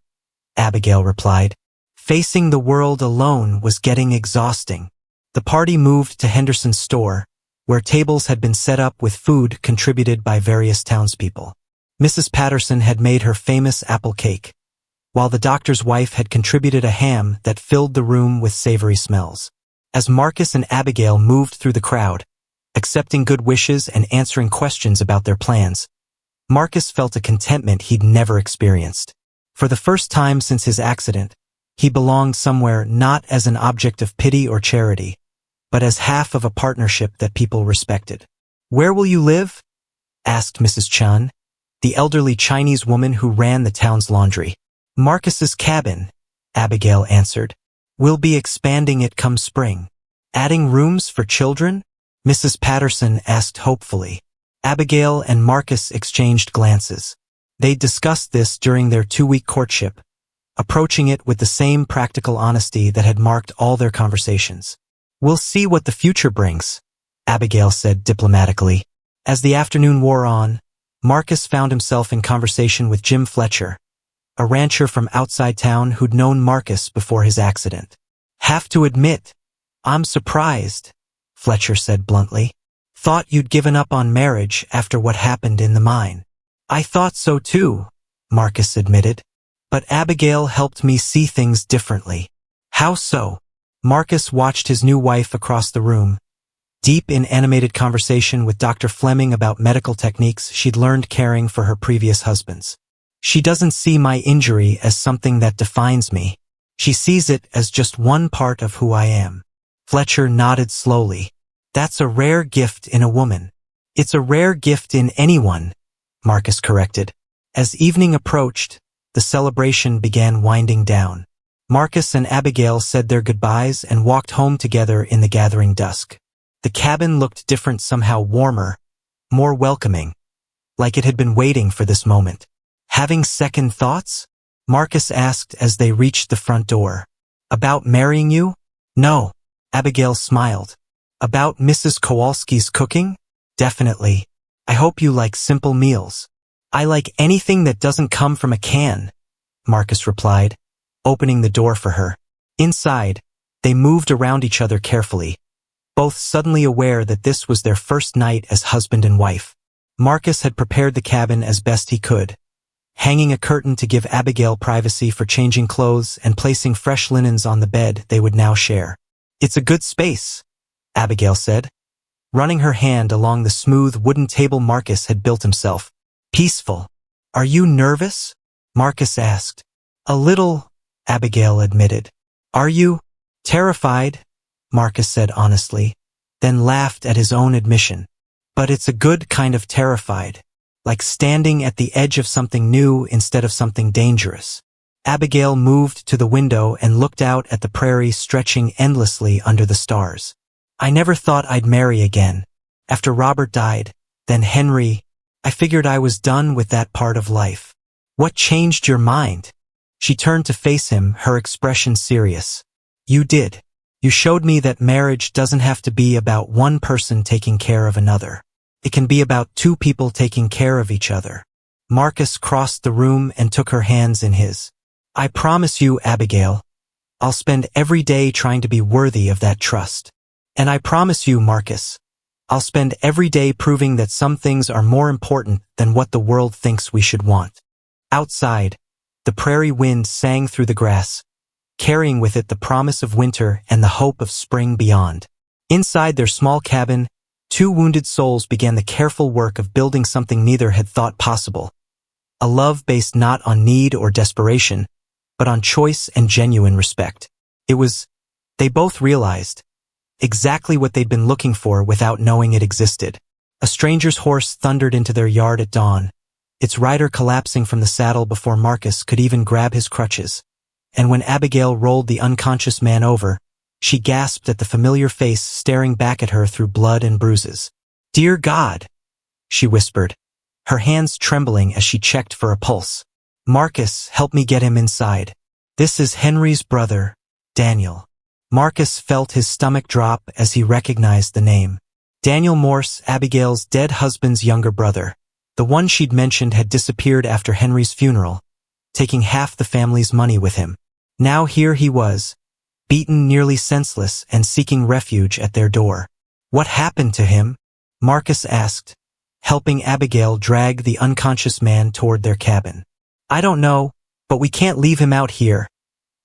Abigail replied. Facing the world alone was getting exhausting. The party moved to Henderson's store, where tables had been set up with food contributed by various townspeople. Mrs. Patterson had made her famous apple cake, while the doctor's wife had contributed a ham that filled the room with savory smells. As Marcus and Abigail moved through the crowd, accepting good wishes and answering questions about their plans, Marcus felt a contentment he'd never experienced. For the first time since his accident, he belonged somewhere not as an object of pity or charity, but as half of a partnership that people respected. Where will you live? Asked Mrs. Chun, the elderly Chinese woman who ran the town's laundry. Marcus's cabin, Abigail answered. We'll be expanding it come spring. Adding rooms for children? Mrs. Patterson asked hopefully. Abigail and Marcus exchanged glances. They discussed this during their 2-week courtship, approaching it with the same practical honesty that had marked all their conversations. We'll see what the future brings, Abigail said diplomatically. As the afternoon wore on, Marcus found himself in conversation with Jim Fletcher, a rancher from outside town who'd known Marcus before his accident. Have to admit, I'm surprised, Fletcher said bluntly. Thought you'd given up on marriage after what happened in the mine. I thought so too, Marcus admitted. But Abigail helped me see things differently. How so? Marcus watched his new wife across the room, deep in animated conversation with Dr. Fleming about medical techniques she'd learned caring for her previous husbands. She doesn't see my injury as something that defines me. She sees it as just one part of who I am. Fletcher nodded slowly. That's a rare gift in a woman. It's a rare gift in anyone, Marcus corrected. As evening approached, the celebration began winding down. Marcus and Abigail said their goodbyes and walked home together in the gathering dusk. The cabin looked different, somehow warmer, more welcoming, like it had been waiting for this moment. Having second thoughts? Marcus asked as they reached the front door. About marrying you? No, Abigail smiled. About Mrs. Kowalski's cooking? Definitely. I hope you like simple meals. I like anything that doesn't come from a can, Marcus replied, opening the door for her. Inside, they moved around each other carefully, both suddenly aware that this was their first night as husband and wife. Marcus had prepared the cabin as best he could, hanging a curtain to give Abigail privacy for changing clothes and placing fresh linens on the bed they would now share. It's a good space, Abigail said, running her hand along the smooth wooden table Marcus had built himself. Peaceful. Are you nervous? Marcus asked. A little, Abigail admitted. Are you? Terrified, Marcus said honestly, then laughed at his own admission. But it's a good kind of terrified, like standing at the edge of something new instead of something dangerous. Abigail moved to the window and looked out at the prairie stretching endlessly under the stars. I never thought I'd marry again. After Robert died, then Henry, I figured I was done with that part of life. What changed your mind? She turned to face him, her expression serious. You did. You showed me that marriage doesn't have to be about one person taking care of another. It can be about two people taking care of each other. Marcus crossed the room and took her hands in his. I promise you, Abigail, I'll spend every day trying to be worthy of that trust. And I promise you, Marcus, I'll spend every day proving that some things are more important than what the world thinks we should want. Outside, the prairie wind sang through the grass, carrying with it the promise of winter and the hope of spring beyond. Inside their small cabin, two wounded souls began the careful work of building something neither had thought possible. A love based not on need or desperation, but on choice and genuine respect. It was, they both realized, exactly what they'd been looking for without knowing it existed. A stranger's horse thundered into their yard at dawn, its rider collapsing from the saddle before Marcus could even grab his crutches. And when Abigail rolled the unconscious man over, she gasped at the familiar face staring back at her through blood and bruises. Dear God, she whispered, her hands trembling as she checked for a pulse. Marcus, help me get him inside. This is Henry's brother, Daniel. Marcus felt his stomach drop as he recognized the name. Daniel Morse, Abigail's dead husband's younger brother. The one she'd mentioned had disappeared after Henry's funeral, taking half the family's money with him. Now here he was, beaten nearly senseless and seeking refuge at their door. What happened to him? Marcus asked, helping Abigail drag the unconscious man toward their cabin. I don't know, but we can't leave him out here,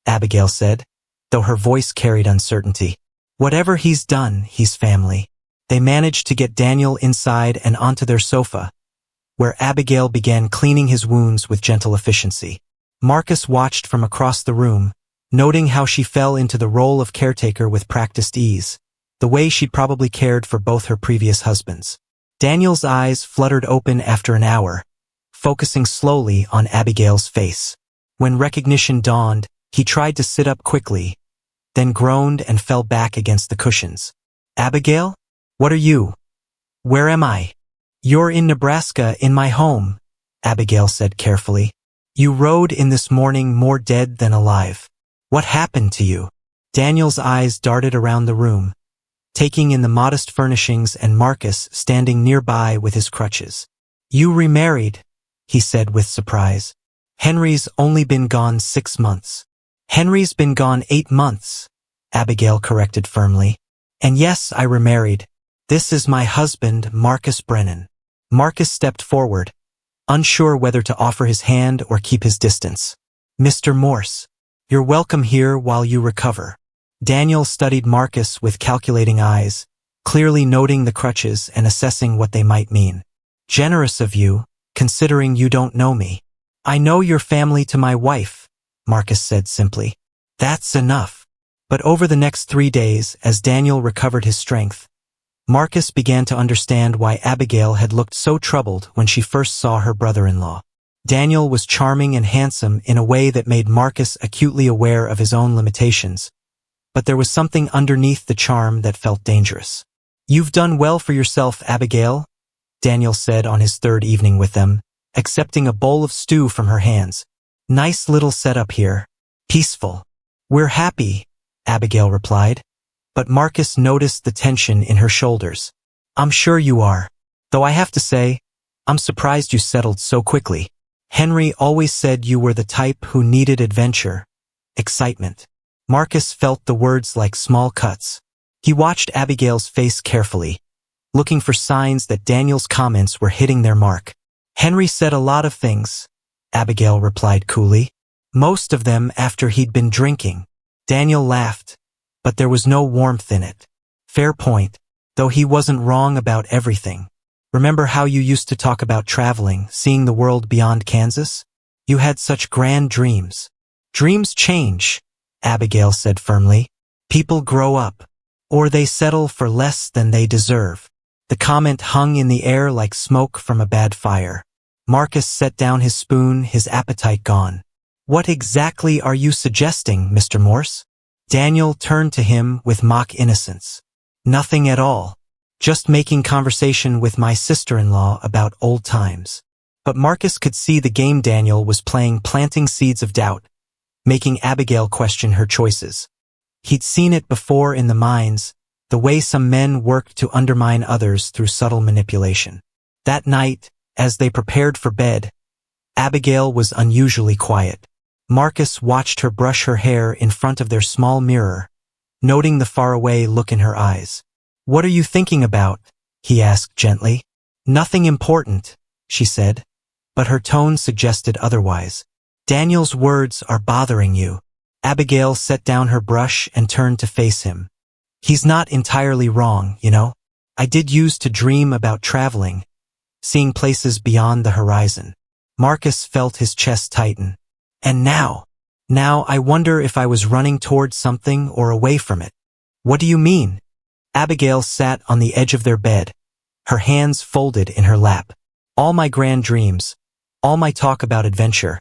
Abigail said, though her voice carried uncertainty. Whatever he's done, he's family. They managed to get Daniel inside and onto their sofa, where Abigail began cleaning his wounds with gentle efficiency. Marcus watched from across the room, noting how she fell into the role of caretaker with practiced ease, the way she'd probably cared for both her previous husbands. Daniel's eyes fluttered open after an hour, focusing slowly on Abigail's face. When recognition dawned, he tried to sit up quickly, then groaned and fell back against the cushions. Abigail? What are you? Where am I? You're in Nebraska, in my home, Abigail said carefully. You rode in this morning more dead than alive. What happened to you? Daniel's eyes darted around the room, taking in the modest furnishings and Marcus standing nearby with his crutches. You remarried, he said with surprise. Henry's only been gone 6 months. Henry's been gone 8 months, Abigail corrected firmly. And yes, I remarried. This is my husband, Marcus Brennan. Marcus stepped forward, unsure whether to offer his hand or keep his distance. Mr. Morse, you're welcome here while you recover. Daniel studied Marcus with calculating eyes, clearly noting the crutches and assessing what they might mean. Generous of you, considering you don't know me. I know your family to my wife, Marcus said simply. That's enough. But over the next 3 days, as Daniel recovered his strength, Marcus began to understand why Abigail had looked so troubled when she first saw her brother-in-law. Daniel was charming and handsome in a way that made Marcus acutely aware of his own limitations, but there was something underneath the charm that felt dangerous. You've done well for yourself, Abigail, Daniel said on his 3rd evening with them, accepting a bowl of stew from her hands. Nice little setup here. Peaceful. We're happy, Abigail replied. But Marcus noticed the tension in her shoulders. I'm sure you are. Though I have to say, I'm surprised you settled so quickly. Henry always said you were the type who needed adventure, excitement. Marcus felt the words like small cuts. He watched Abigail's face carefully, looking for signs that Daniel's comments were hitting their mark. Henry said a lot of things, Abigail replied coolly. Most of them after he'd been drinking. Daniel laughed, but there was no warmth in it. Fair point, though he wasn't wrong about everything. Remember how you used to talk about traveling, seeing the world beyond Kansas? You had such grand dreams. Dreams change, Abigail said firmly. People grow up, or they settle for less than they deserve. The comment hung in the air like smoke from a bad fire. Marcus set down his spoon, his appetite gone. What exactly are you suggesting, Mr. Morse? Daniel turned to him with mock innocence. Nothing at all. Just making conversation with my sister-in-law about old times. But Marcus could see the game Daniel was playing, planting seeds of doubt, making Abigail question her choices. He'd seen it before in the mines, the way some men worked to undermine others through subtle manipulation. That night, as they prepared for bed, Abigail was unusually quiet. Marcus watched her brush her hair in front of their small mirror, noting the faraway look in her eyes. "What are you thinking about?" he asked gently. "Nothing important," she said, but her tone suggested otherwise. "Daniel's words are bothering you." Abigail set down her brush and turned to face him. "He's not entirely wrong, you know. I did used to dream about traveling, seeing places beyond the horizon." Marcus felt his chest tighten. "And now I wonder if I was running towards something or away from it." "What do you mean?" Abigail sat on the edge of their bed, her hands folded in her lap. "All my grand dreams, all my talk about adventure.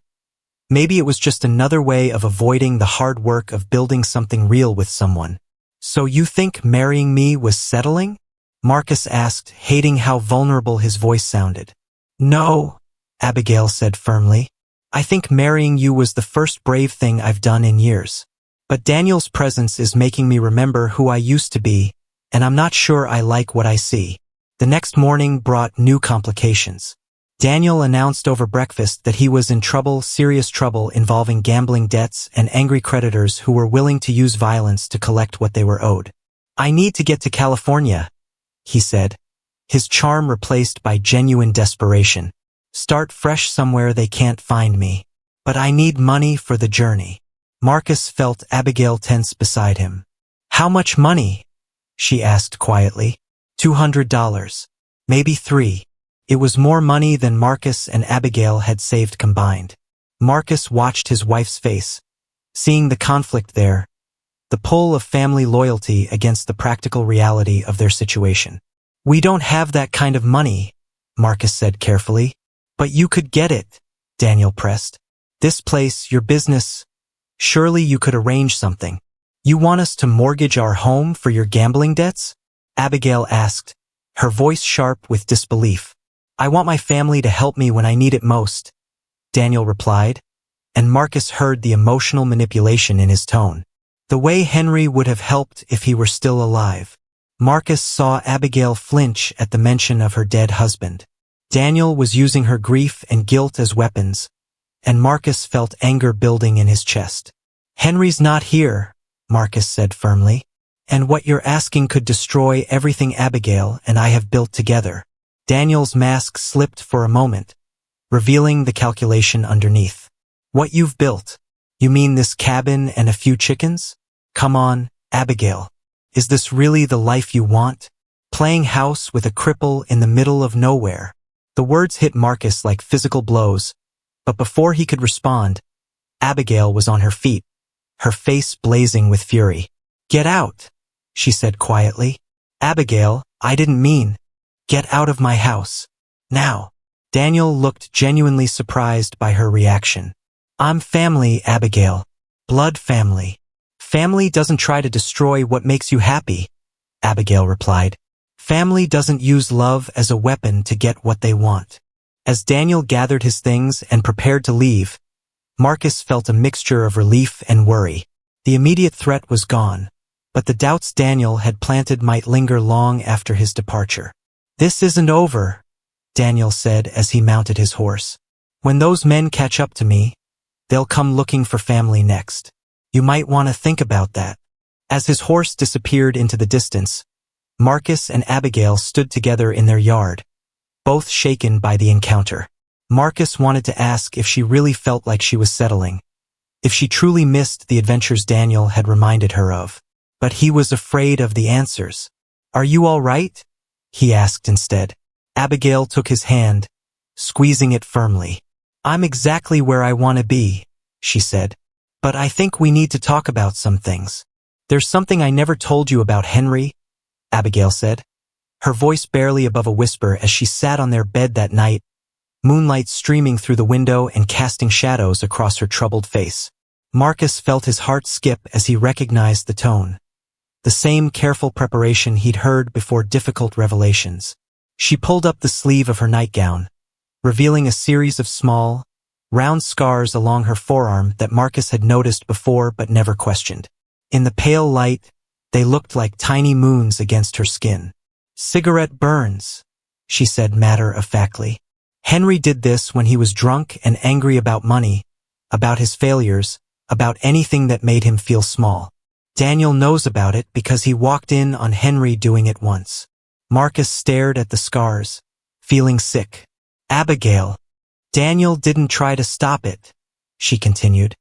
Maybe it was just another way of avoiding the hard work of building something real with someone." "So you think marrying me was settling?" Marcus asked, hating how vulnerable his voice sounded. "No," Abigail said firmly. "I think marrying you was the first brave thing I've done in years. But Daniel's presence is making me remember who I used to be, and I'm not sure I like what I see." The next morning brought new complications. Daniel announced over breakfast that he was in trouble, serious trouble involving gambling debts and angry creditors who were willing to use violence to collect what they were owed. "I need to get to California," he said, his charm replaced by genuine desperation. "Start fresh somewhere they can't find me. But I need money for the journey." Marcus felt Abigail tense beside him. "How much money?" she asked quietly. $200. Maybe $3. It was more money than Marcus and Abigail had saved combined. Marcus watched his wife's face, seeing the conflict there, the pull of family loyalty against the practical reality of their situation. "We don't have that kind of money," Marcus said carefully. "But you could get it," Daniel pressed. "This place, your business, surely you could arrange something." "You want us to mortgage our home for your gambling debts?" Abigail asked, her voice sharp with disbelief. "I want my family to help me when I need it most," Daniel replied, and Marcus heard the emotional manipulation in his tone. The way Henry would have helped if he were still alive. Marcus saw Abigail flinch at the mention of her dead husband. Daniel was using her grief and guilt as weapons, and Marcus felt anger building in his chest. "Henry's not here," Marcus said firmly, "and what you're asking could destroy everything Abigail and I have built together." Daniel's mask slipped for a moment, revealing the calculation underneath. "What you've built? You mean this cabin and a few chickens? Come on, Abigail. Is this really the life you want? Playing house with a cripple in the middle of nowhere?" The words hit Marcus like physical blows, but before he could respond, Abigail was on her feet, her face blazing with fury. "Get out," she said quietly. "Abigail, I didn't mean. Get out of my house. Now." Daniel looked genuinely surprised by her reaction. "I'm family, Abigail. Blood family. Family doesn't try to destroy what makes you happy," Abigail replied. "Family doesn't use love as a weapon to get what they want." As Daniel gathered his things and prepared to leave, Marcus felt a mixture of relief and worry. The immediate threat was gone, but the doubts Daniel had planted might linger long after his departure. "This isn't over," Daniel said as he mounted his horse. "When those men catch up to me, they'll come looking for family next. You might want to think about that." As his horse disappeared into the distance, Marcus and Abigail stood together in their yard, both shaken by the encounter. Marcus wanted to ask if she really felt like she was settling, if she truly missed the adventures Daniel had reminded her of. But he was afraid of the answers. "Are you all right?" he asked instead. Abigail took his hand, squeezing it firmly. "I'm exactly where I want to be," she said. "But I think we need to talk about some things." "There's something I never told you about Henry," Abigail said, her voice barely above a whisper as she sat on their bed that night, moonlight streaming through the window and casting shadows across her troubled face. Marcus felt his heart skip as he recognized the tone, the same careful preparation he'd heard before difficult revelations. She pulled up the sleeve of her nightgown, revealing a series of small, round scars along her forearm that Marcus had noticed before but never questioned. In the pale light, they looked like tiny moons against her skin. "Cigarette burns," she said matter-of-factly. Henry did this when he was drunk and angry about money, about his failures, about anything that made him feel small. Daniel knows about it because he walked in on Henry doing it once. Marcus stared at the scars, feeling sick. Abigail. Daniel didn't try to stop it, she continued.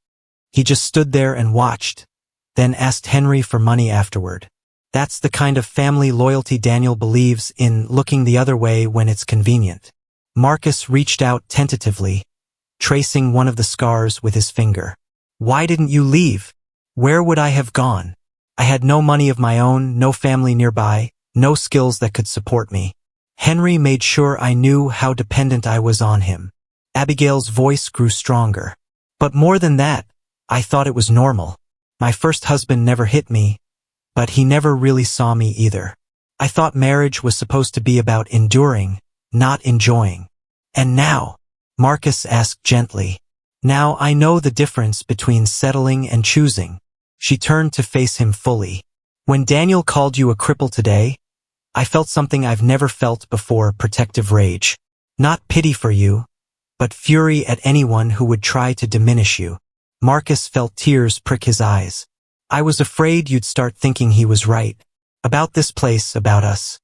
He just stood there and watched, then asked Henry for money afterward. That's the kind of family loyalty Daniel believes in, looking the other way when it's convenient. Marcus reached out tentatively, tracing one of the scars with his finger. Why didn't you leave? Where would I have gone? I had no money of my own, no family nearby, no skills that could support me. Henry made sure I knew how dependent I was on him. Abigail's voice grew stronger. But more than that, I thought it was normal. My first husband never hit me, but he never really saw me either. I thought marriage was supposed to be about enduring, not enjoying. And now, Marcus asked gently, now I know the difference between settling and choosing. She turned to face him fully. When Daniel called you a cripple today, I felt something I've never felt before, protective rage. Not pity for you, but fury at anyone who would try to diminish you. Marcus felt tears prick his eyes. I was afraid you'd start thinking he was right. About this place, about us.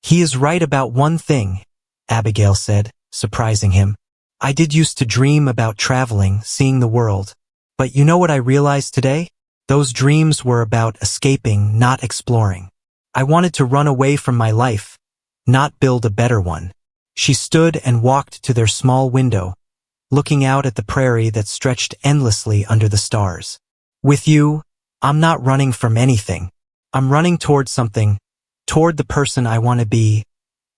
He is right about one thing, Abigail said, surprising him. I did used to dream about traveling, seeing the world. But you know what I realized today? Those dreams were about escaping, not exploring. I wanted to run away from my life, not build a better one. She stood and walked to their small window, looking out at the prairie that stretched endlessly under the stars. With you, I'm not running from anything. I'm running toward something, toward the person I want to be,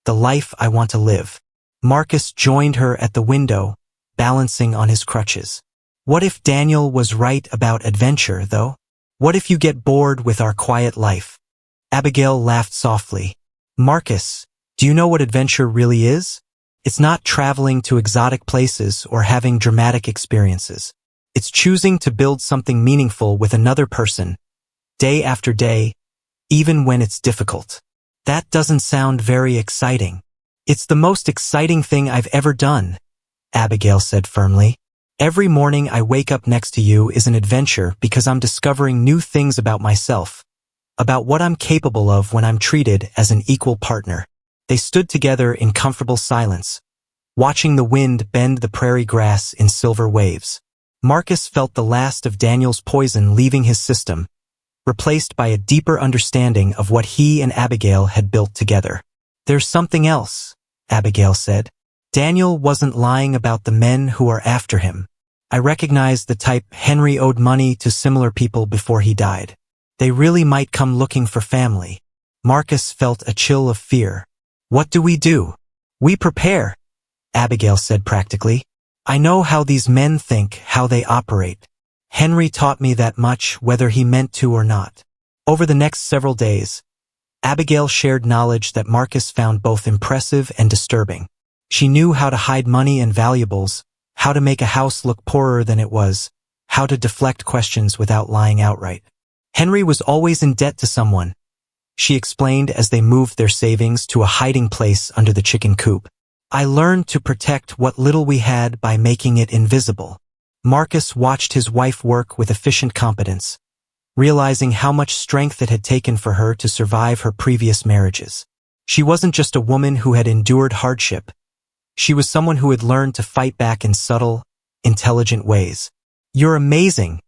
the life I want to live. Marcus joined her at the window, balancing on his crutches. What if Daniel was right about adventure, though? What if you get bored with our quiet life? Abigail laughed softly. Marcus, do you know what adventure really is? It's not traveling to exotic places or having dramatic experiences. It's choosing to build something meaningful with another person, day after day, even when it's difficult. That doesn't sound very exciting. It's the most exciting thing I've ever done, Abigail said firmly. Every morning I wake up next to you is an adventure because I'm discovering new things about myself, about what I'm capable of when I'm treated as an equal partner. They stood together in comfortable silence, watching the wind bend the prairie grass in silver waves. Marcus felt the last of Daniel's poison leaving his system, replaced by a deeper understanding of what he and Abigail had built together. There's something else, Abigail said. Daniel wasn't lying about the men who are after him. I recognized the type. Henry owed money to similar people before he died. They really might come looking for family. Marcus felt a chill of fear. What do? We prepare, Abigail said practically. I know how these men think, how they operate. Henry taught me that much, whether he meant to or not. Over the next several days, Abigail shared knowledge that Marcus found both impressive and disturbing. She knew how to hide money and valuables, how to make a house look poorer than it was, how to deflect questions without lying outright. Henry was always in debt to someone, she explained as they moved their savings to a hiding place under the chicken coop. I learned to protect what little we had by making it invisible. Marcus watched his wife work with efficient competence, realizing how much strength it had taken for her to survive her previous marriages. She wasn't just a woman who had endured hardship. She was someone who had learned to fight back in subtle, intelligent ways. You're amazing,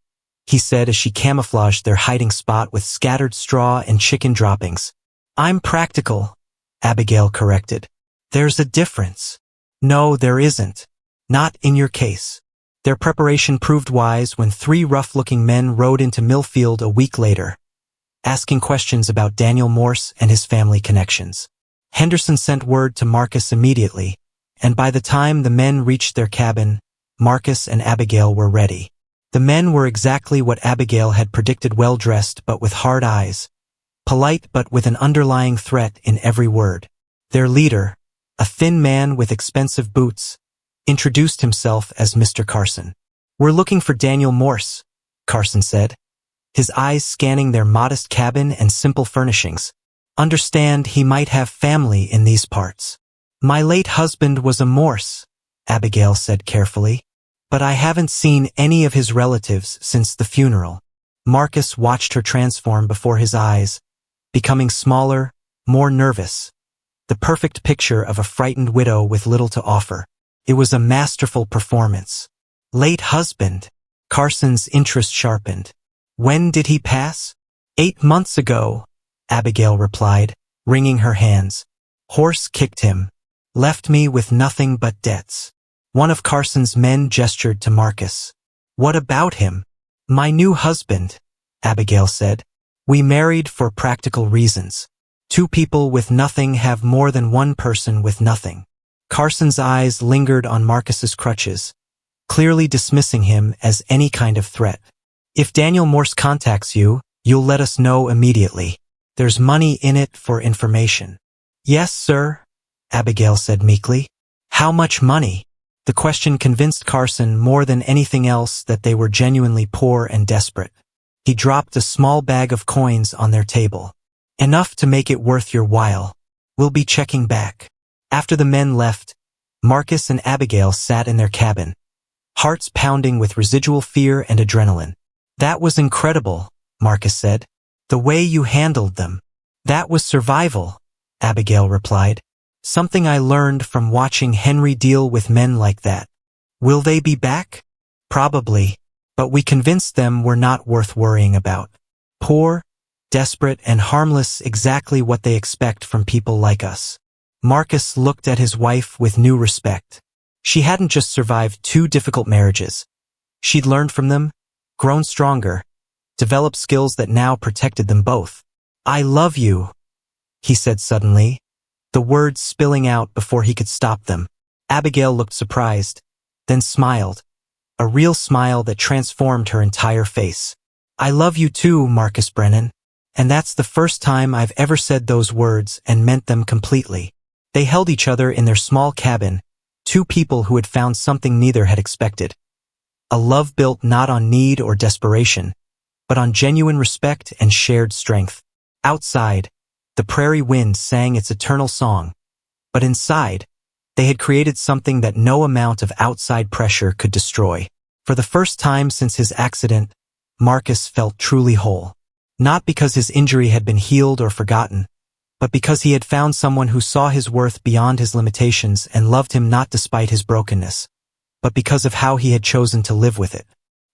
he said as she camouflaged their hiding spot with scattered straw and chicken droppings. I'm practical, Abigail corrected. There's a difference. No, there isn't. Not in your case. Their preparation proved wise when 3 rough-looking men rode into Millfield a week later, asking questions about Daniel Morse and his family connections. Henderson sent word to Marcus immediately, and by the time the men reached their cabin, Marcus and Abigail were ready. The men were exactly what Abigail had predicted, well-dressed but with hard eyes, polite but with an underlying threat in every word. Their leader, a thin man with expensive boots, introduced himself as Mr. Carson. We're looking for Daniel Morse, Carson said, his eyes scanning their modest cabin and simple furnishings. Understand he might have family in these parts. My late husband was a Morse, Abigail said carefully. But I haven't seen any of his relatives since the funeral. Marcus watched her transform before his eyes, becoming smaller, more nervous. The perfect picture of a frightened widow with little to offer. It was a masterful performance. Late husband. Carson's interest sharpened. When did he pass? 8 months ago, Abigail replied, wringing her hands. Horse kicked him. Left me with nothing but debts. One of Carson's men gestured to Marcus. What about him? My new husband, Abigail said. We married for practical reasons. 2 people with nothing have more than 1 person with nothing. Carson's eyes lingered on Marcus's crutches, clearly dismissing him as any kind of threat. If Daniel Morse contacts you, you'll let us know immediately. There's money in it for information. Yes, sir, Abigail said meekly. How much money? The question convinced Carson more than anything else that they were genuinely poor and desperate. He dropped a small bag of coins on their table. Enough to make it worth your while. We'll be checking back. After the men left, Marcus and Abigail sat in their cabin, hearts pounding with residual fear and adrenaline. That was incredible, Marcus said. The way you handled them. That was survival, Abigail replied. Something I learned from watching Henry deal with men like that. Will they be back? Probably, but we convinced them we're not worth worrying about. Poor, desperate, and harmless, exactly what they expect from people like us. Marcus looked at his wife with new respect. She hadn't just survived 2 difficult marriages. She'd learned from them, grown stronger, developed skills that now protected them both. I love you, he said suddenly, the words spilling out before he could stop them. Abigail looked surprised, then smiled, a real smile that transformed her entire face. I love you too, Marcus Brennan. And that's the first time I've ever said those words and meant them completely. They held each other in their small cabin, 2 people who had found something neither had expected. A love built not on need or desperation, but on genuine respect and shared strength. Outside, the prairie wind sang its eternal song, but inside, they had created something that no amount of outside pressure could destroy. For the first time since his accident, Marcus felt truly whole. Not because his injury had been healed or forgotten, but because he had found someone who saw his worth beyond his limitations and loved him not despite his brokenness, but because of how he had chosen to live with it.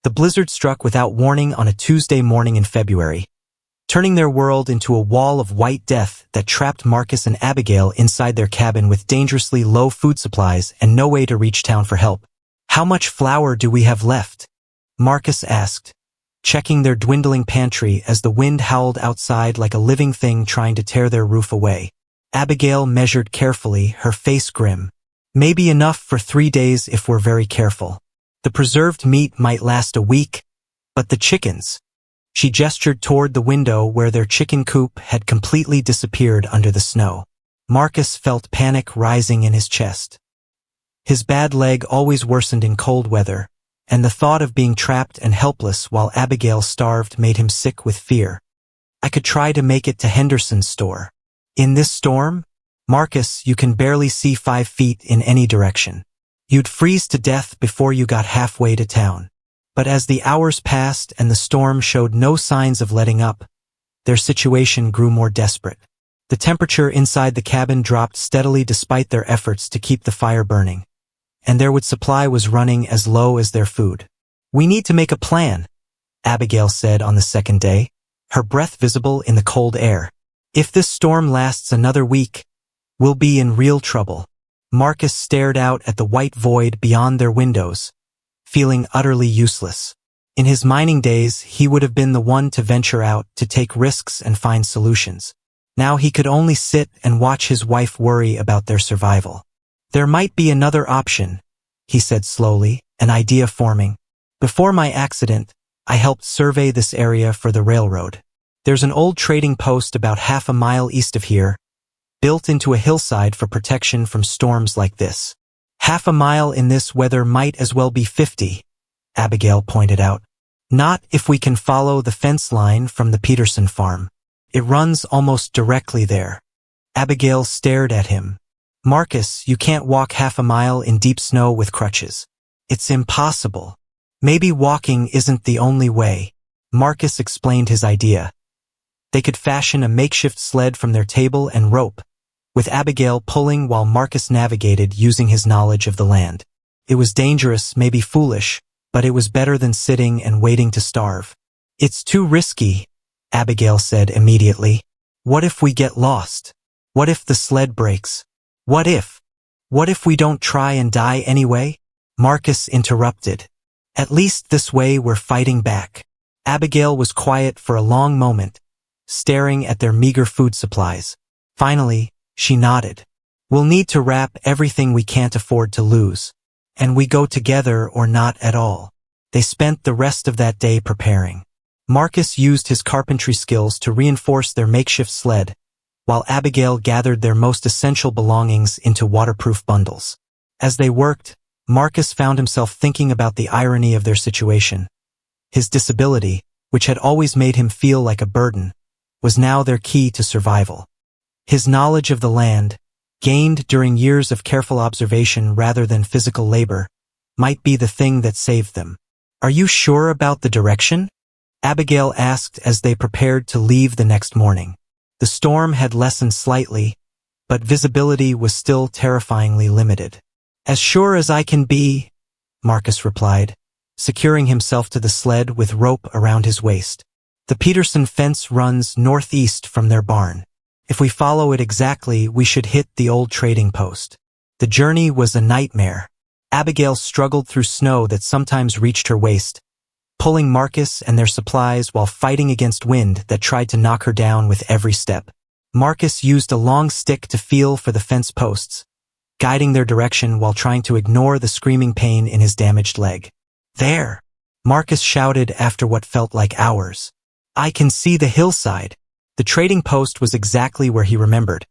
The blizzard struck without warning on a Tuesday morning in February, turning their world into a wall of white death that trapped Marcus and Abigail inside their cabin with dangerously low food supplies and no way to reach town for help. How much flour do we have left? Marcus asked, checking their dwindling pantry as the wind howled outside like a living thing trying to tear their roof away. Abigail measured carefully, her face grim. Maybe enough for 3 days if we're very careful. The preserved meat might last a week, but the chickens. She gestured toward the window where their chicken coop had completely disappeared under the snow. Marcus felt panic rising in his chest. His bad leg always worsened in cold weather, and the thought of being trapped and helpless while Abigail starved made him sick with fear. I could try to make it to Henderson's store. In this storm? Marcus, you can barely see 5 feet in any direction. You'd freeze to death before you got halfway to town. But as the hours passed and the storm showed no signs of letting up, their situation grew more desperate. The temperature inside the cabin dropped steadily despite their efforts to keep the fire burning, and their wood supply was running as low as their food. We need to make a plan, Abigail said on the second day, her breath visible in the cold air. If this storm lasts another week, we'll be in real trouble. Marcus stared out at the white void beyond their windows, feeling utterly useless. In his mining days, he would have been the one to venture out, to take risks and find solutions. Now he could only sit and watch his wife worry about their survival. There might be another option, he said slowly, an idea forming. Before my accident, I helped survey this area for the railroad. There's an old trading post about half a mile east of here, built into a hillside for protection from storms like this. Half a mile in this weather might as well be 50, Abigail pointed out. Not if we can follow the fence line from the Peterson farm. It runs almost directly there. Abigail stared at him, Marcus, you can't walk half a mile in deep snow with crutches. It's impossible. Maybe walking isn't the only way. Marcus explained his idea. They could fashion a makeshift sled from their table and rope, with Abigail pulling while Marcus navigated using his knowledge of the land. It was dangerous, maybe foolish, but it was better than sitting and waiting to starve. It's too risky, Abigail said immediately. What if we get lost? What if the sled breaks? What if we don't try and die anyway? Marcus interrupted. At least this way we're fighting back. Abigail was quiet for a long moment, staring at their meager food supplies. Finally, she nodded. We'll need to wrap everything we can't afford to lose. And we go together or not at all. They spent the rest of that day preparing. Marcus used his carpentry skills to reinforce their makeshift sled, while Abigail gathered their most essential belongings into waterproof bundles. As they worked, Marcus found himself thinking about the irony of their situation. His disability, which had always made him feel like a burden, was now their key to survival. His knowledge of the land, gained during years of careful observation rather than physical labor, might be the thing that saved them. Are you sure about the direction? Abigail asked as they prepared to leave the next morning. The storm had lessened slightly, but visibility was still terrifyingly limited. As sure as I can be, Marcus replied, securing himself to the sled with rope around his waist. The Peterson fence runs northeast from their barn. If we follow it exactly, we should hit the old trading post. The journey was a nightmare. Abigail struggled through snow that sometimes reached her waist, pulling Marcus and their supplies while fighting against wind that tried to knock her down with every step. Marcus used a long stick to feel for the fence posts, guiding their direction while trying to ignore the screaming pain in his damaged leg. There! Marcus shouted after what felt like hours. I can see the hillside. The trading post was exactly where he remembered.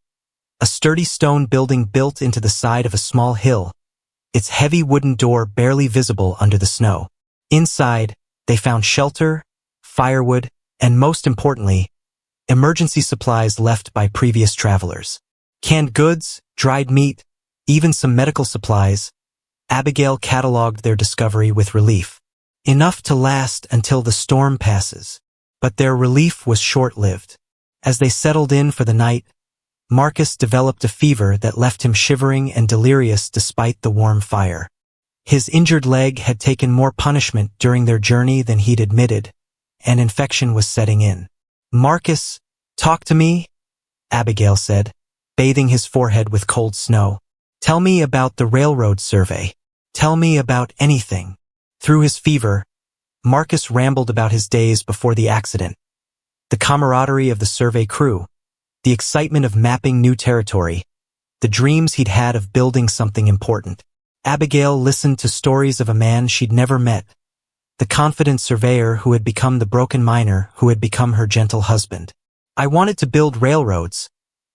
A sturdy stone building built into the side of a small hill, its heavy wooden door barely visible under the snow. Inside, they found shelter, firewood, and most importantly, emergency supplies left by previous travelers. Canned goods, dried meat, even some medical supplies. Abigail cataloged their discovery with relief. Enough to last until the storm passes. But their relief was short-lived. As they settled in for the night, Marcus developed a fever that left him shivering and delirious despite the warm fire. His injured leg had taken more punishment during their journey than he'd admitted, and infection was setting in. Marcus, talk to me, Abigail said, bathing his forehead with cold snow. Tell me about the railroad survey. Tell me about anything. Through his fever, Marcus rambled about his days before the accident, the camaraderie of the survey crew, the excitement of mapping new territory, the dreams he'd had of building something important. Abigail listened to stories of a man she'd never met, the confident surveyor who had become the broken miner who had become her gentle husband. I wanted to build railroads,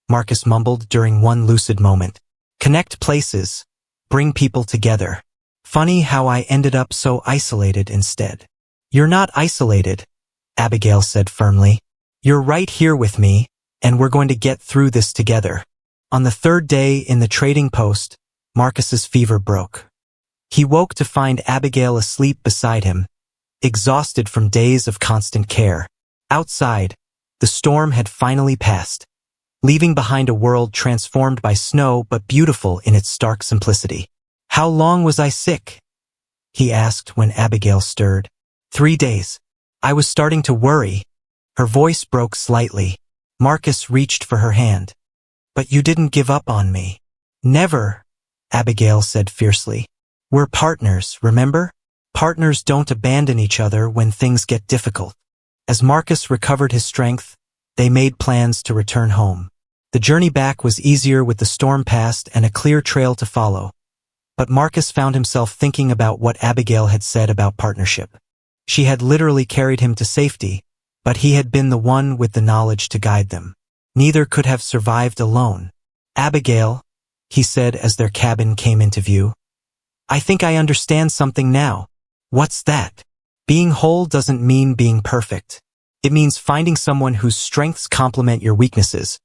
Marcus mumbled during one lucid moment. Connect places, bring people together. Funny how I ended up so isolated instead. You're not isolated, Abigail said firmly. You're right here with me, and we're going to get through this together. On the third day in the trading post, Marcus's fever broke. He woke to find Abigail asleep beside him, exhausted from days of constant care. Outside, the storm had finally passed, leaving behind a world transformed by snow but beautiful in its stark simplicity. How long was I sick? He asked when Abigail stirred. 3 days. I was starting to worry. Her voice broke slightly. Marcus reached for her hand. But you didn't give up on me. Never, Abigail said fiercely. We're partners, remember? Partners don't abandon each other when things get difficult. As Marcus recovered his strength, they made plans to return home. The journey back was easier with the storm past and a clear trail to follow. But Marcus found himself thinking about what Abigail had said about partnership. She had literally carried him to safety, but he had been the one with the knowledge to guide them. Neither could have survived alone. Abigail, he said as their cabin came into view. I think I understand something now. What's that? Being whole doesn't mean being perfect. It means finding someone whose strengths complement your weaknesses,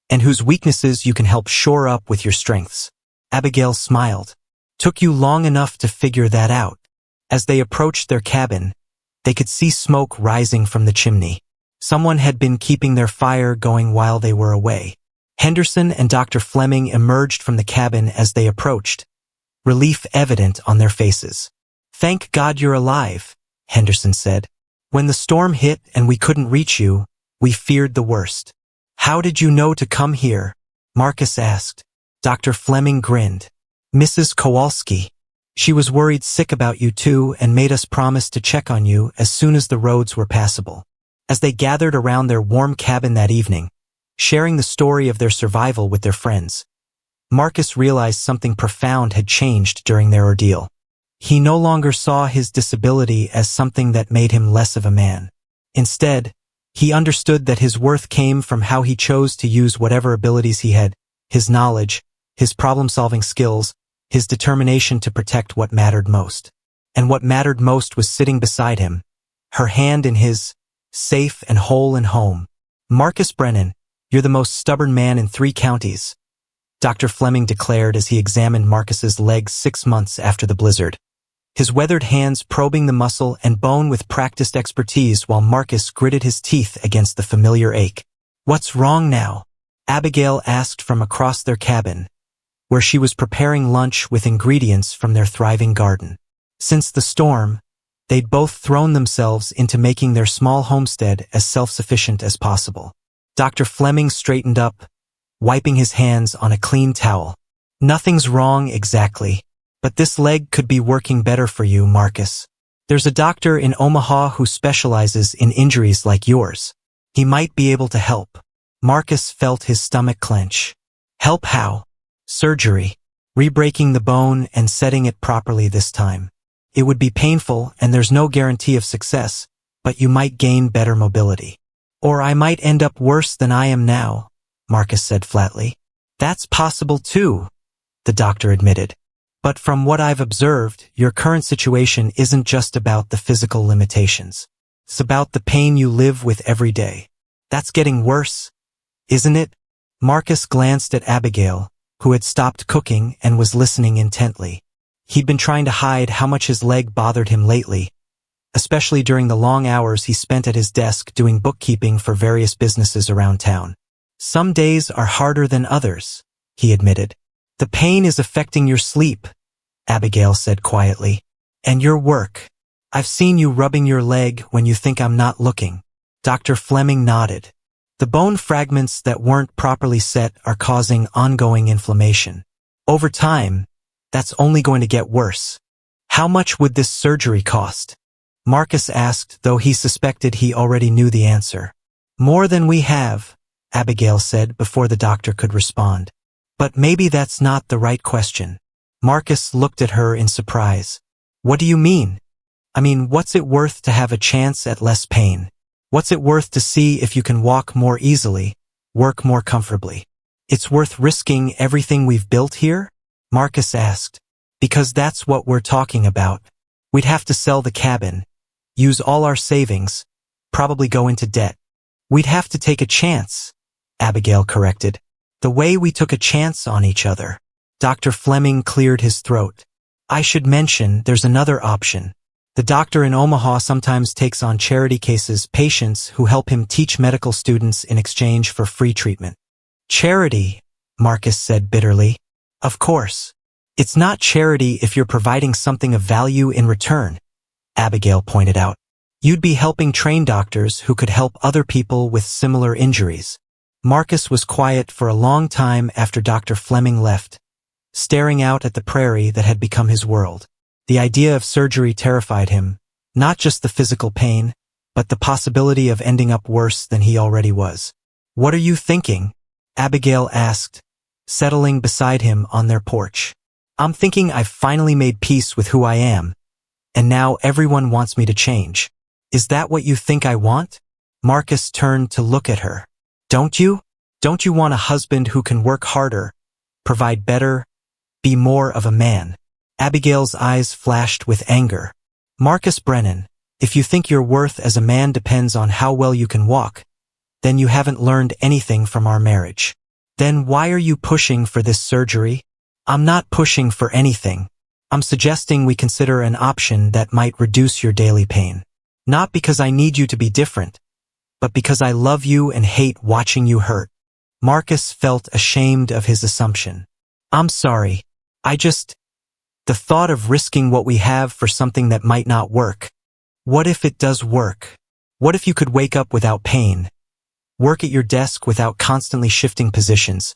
and whose weaknesses you can help shore up with your strengths. Abigail smiled. Took you long enough to figure that out. As they approached their cabin, they could see smoke rising from the chimney. Someone had been keeping their fire going while they were away. Henderson and Dr. Fleming emerged from the cabin as they approached, relief evident on their faces. "Thank God you're alive," Henderson said. "When the storm hit and we couldn't reach you, we feared the worst." "How did you know to come here?" Marcus asked. Dr. Fleming grinned. "Mrs. Kowalski. She was worried sick about you too and made us promise to check on you as soon as the roads were passable." As they gathered around their warm cabin that evening, sharing the story of their survival with their friends, Marcus realized something profound had changed during their ordeal. He no longer saw his disability as something that made him less of a man. Instead, he understood that his worth came from how he chose to use whatever abilities he had, his knowledge, his problem-solving skills, his determination to protect what mattered most. And what mattered most was sitting beside him, her hand in his, safe and whole and home. "Marcus Brennan, you're the most stubborn man in 3 counties," Dr. Fleming declared as he examined Marcus's legs 6 months after the blizzard. His weathered hands probing the muscle and bone with practiced expertise while Marcus gritted his teeth against the familiar ache. "What's wrong now?" Abigail asked from across their cabin, where she was preparing lunch with ingredients from their thriving garden. Since the storm, they'd both thrown themselves into making their small homestead as self-sufficient as possible. Dr. Fleming straightened up, wiping his hands on a clean towel. "Nothing's wrong exactly, but this leg could be working better for you, Marcus. There's a doctor in Omaha who specializes in injuries like yours. He might be able to help." Marcus felt his stomach clench. "Help how?" "Surgery. Re-breaking the bone and setting it properly this time. It would be painful and there's no guarantee of success, but you might gain better mobility. Or I might end up worse than I am now," Marcus said flatly. "That's possible too," the doctor admitted. "But from what I've observed, your current situation isn't just about the physical limitations. It's about the pain you live with every day. That's getting worse, isn't it?" Marcus glanced at Abigail, who had stopped cooking and was listening intently. He'd been trying to hide how much his leg bothered him lately, especially during the long hours he spent at his desk doing bookkeeping for various businesses around town. "Some days are harder than others," he admitted. "The pain is affecting your sleep," Abigail said quietly. "And your work. I've seen you rubbing your leg when you think I'm not looking." Dr. Fleming nodded. "The bone fragments that weren't properly set are causing ongoing inflammation. Over time, that's only going to get worse." "How much would this surgery cost?" Marcus asked, though he suspected he already knew the answer. "More than we have," Abigail said before the doctor could respond. "But maybe that's not the right question." Marcus looked at her in surprise. "What do you mean?" "I mean, what's it worth to have a chance at less pain? What's it worth to see if you can walk more easily, work more comfortably? It's worth risking everything we've built here?" Marcus asked. "Because that's what we're talking about. We'd have to sell the cabin, use all our savings, probably go into debt. We'd have to take a chance," Abigail corrected. "The way we took a chance on each other." Dr. Fleming cleared his throat. "I should mention there's another option. The doctor in Omaha sometimes takes on charity cases, patients who help him teach medical students in exchange for free treatment." "Charity," Marcus said bitterly. "Of course. It's not charity if you're providing something of value in return," Abigail pointed out. "You'd be helping train doctors who could help other people with similar injuries." Marcus was quiet for a long time after Dr. Fleming left, staring out at the prairie that had become his world. The idea of surgery terrified him, not just the physical pain, but the possibility of ending up worse than he already was. "What are you thinking?" Abigail asked, settling beside him on their porch. "I'm thinking I've finally made peace with who I am, and now everyone wants me to change." "Is that what you think I want?" Marcus turned to look at her. "Don't you? Don't you want a husband who can work harder, provide better, be more of a man?" Abigail's eyes flashed with anger. "Marcus Brennan, if you think your worth as a man depends on how well you can walk, then you haven't learned anything from our marriage. Then why are you pushing for this surgery? I'm not pushing for anything. I'm suggesting we consider an option that might reduce your daily pain. Not because I need you to be different, but because I love you and hate watching you hurt. Marcus felt ashamed of his assumption. I'm sorry. The thought of risking what we have for something that might not work. What if it does work? What if you could wake up without pain? Work at your desk without constantly shifting positions?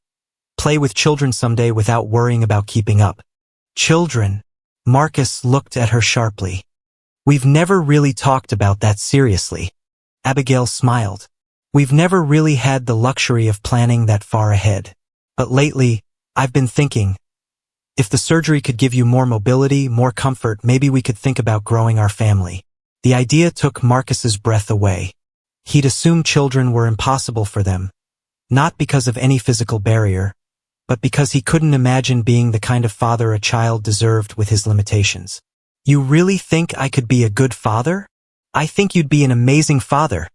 Play with children someday without worrying about keeping up? Children. Marcus looked at her sharply. We've never really talked about that seriously. Abigail smiled. We've never really had the luxury of planning that far ahead. But lately, I've been thinking, if the surgery could give you more mobility, more comfort, maybe we could think about growing our family. The idea took Marcus's breath away. He'd assumed children were impossible for them, not because of any physical barrier, but because he couldn't imagine being the kind of father a child deserved with his limitations. You really think I could be a good father? I think you'd be an amazing father,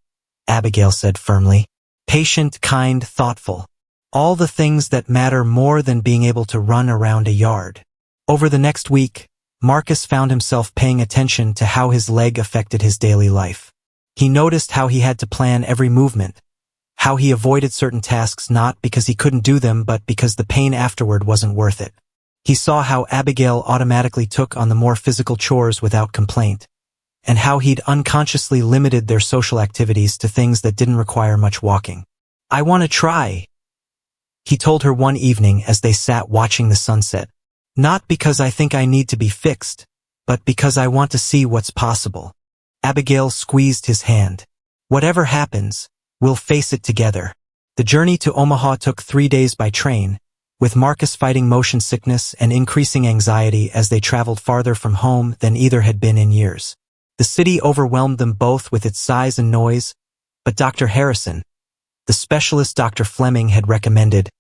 Abigail said firmly. Patient, kind, thoughtful. All the things that matter more than being able to run around a yard. Over the next week, Marcus found himself paying attention to how his leg affected his daily life. He noticed how he had to plan every movement, how he avoided certain tasks not because he couldn't do them but because the pain afterward wasn't worth it. He saw how Abigail automatically took on the more physical chores without complaint, and how he'd unconsciously limited their social activities to things that didn't require much walking. I want to try, he told her one evening as they sat watching the sunset. Not because I think I need to be fixed, but because I want to see what's possible. Abigail squeezed his hand. Whatever happens, we'll face it together. The journey to Omaha took 3 days by train, with Marcus fighting motion sickness and increasing anxiety as they traveled farther from home than either had been in years. The city overwhelmed them both with its size and noise, but Dr. Harrison, the specialist Dr. Fleming had recommended,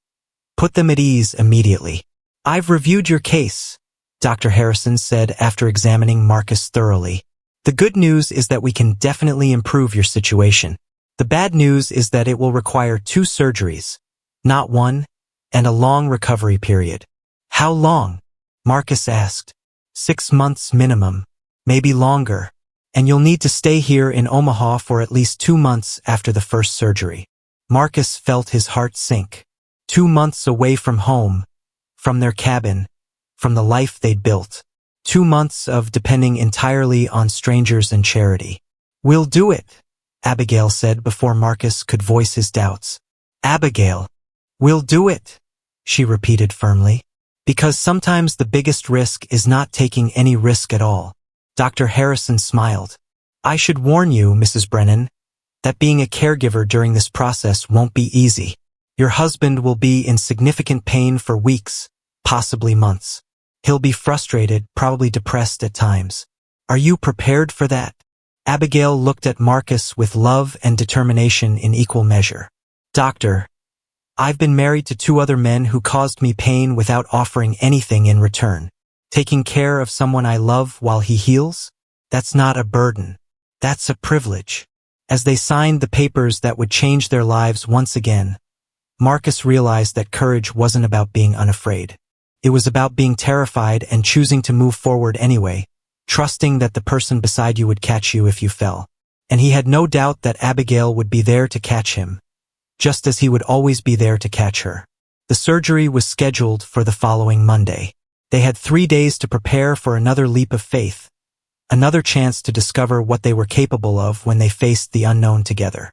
put them at ease immediately. I've reviewed your case, Dr. Harrison said after examining Marcus thoroughly. The good news is that we can definitely improve your situation. The bad news is that it will require 2 surgeries, not 1, and a long recovery period. How long? Marcus asked. 6 months minimum, maybe longer, and you'll need to stay here in Omaha for at least 2 months after the first surgery. Marcus felt his heart sink. 2 months away from home, from their cabin, from the life they'd built. 2 months of depending entirely on strangers and charity. We'll do it, Abigail said before Marcus could voice his doubts. Abigail, we'll do it, she repeated firmly. Because sometimes the biggest risk is not taking any risk at all. Dr. Harrison smiled. I should warn you, Mrs. Brennan, that being a caregiver during this process won't be easy. Your husband will be in significant pain for weeks, possibly months. He'll be frustrated, probably depressed at times. Are you prepared for that? Abigail looked at Marcus with love and determination in equal measure. Doctor, I've been married to 2 other men who caused me pain without offering anything in return. Taking care of someone I love while he heals? That's not a burden. That's a privilege. As they signed the papers that would change their lives once again, Marcus realized that courage wasn't about being unafraid. It was about being terrified and choosing to move forward anyway, trusting that the person beside you would catch you if you fell. And he had no doubt that Abigail would be there to catch him, just as he would always be there to catch her. The surgery was scheduled for the following Monday. They had 3 days to prepare for another leap of faith, another chance to discover what they were capable of when they faced the unknown together.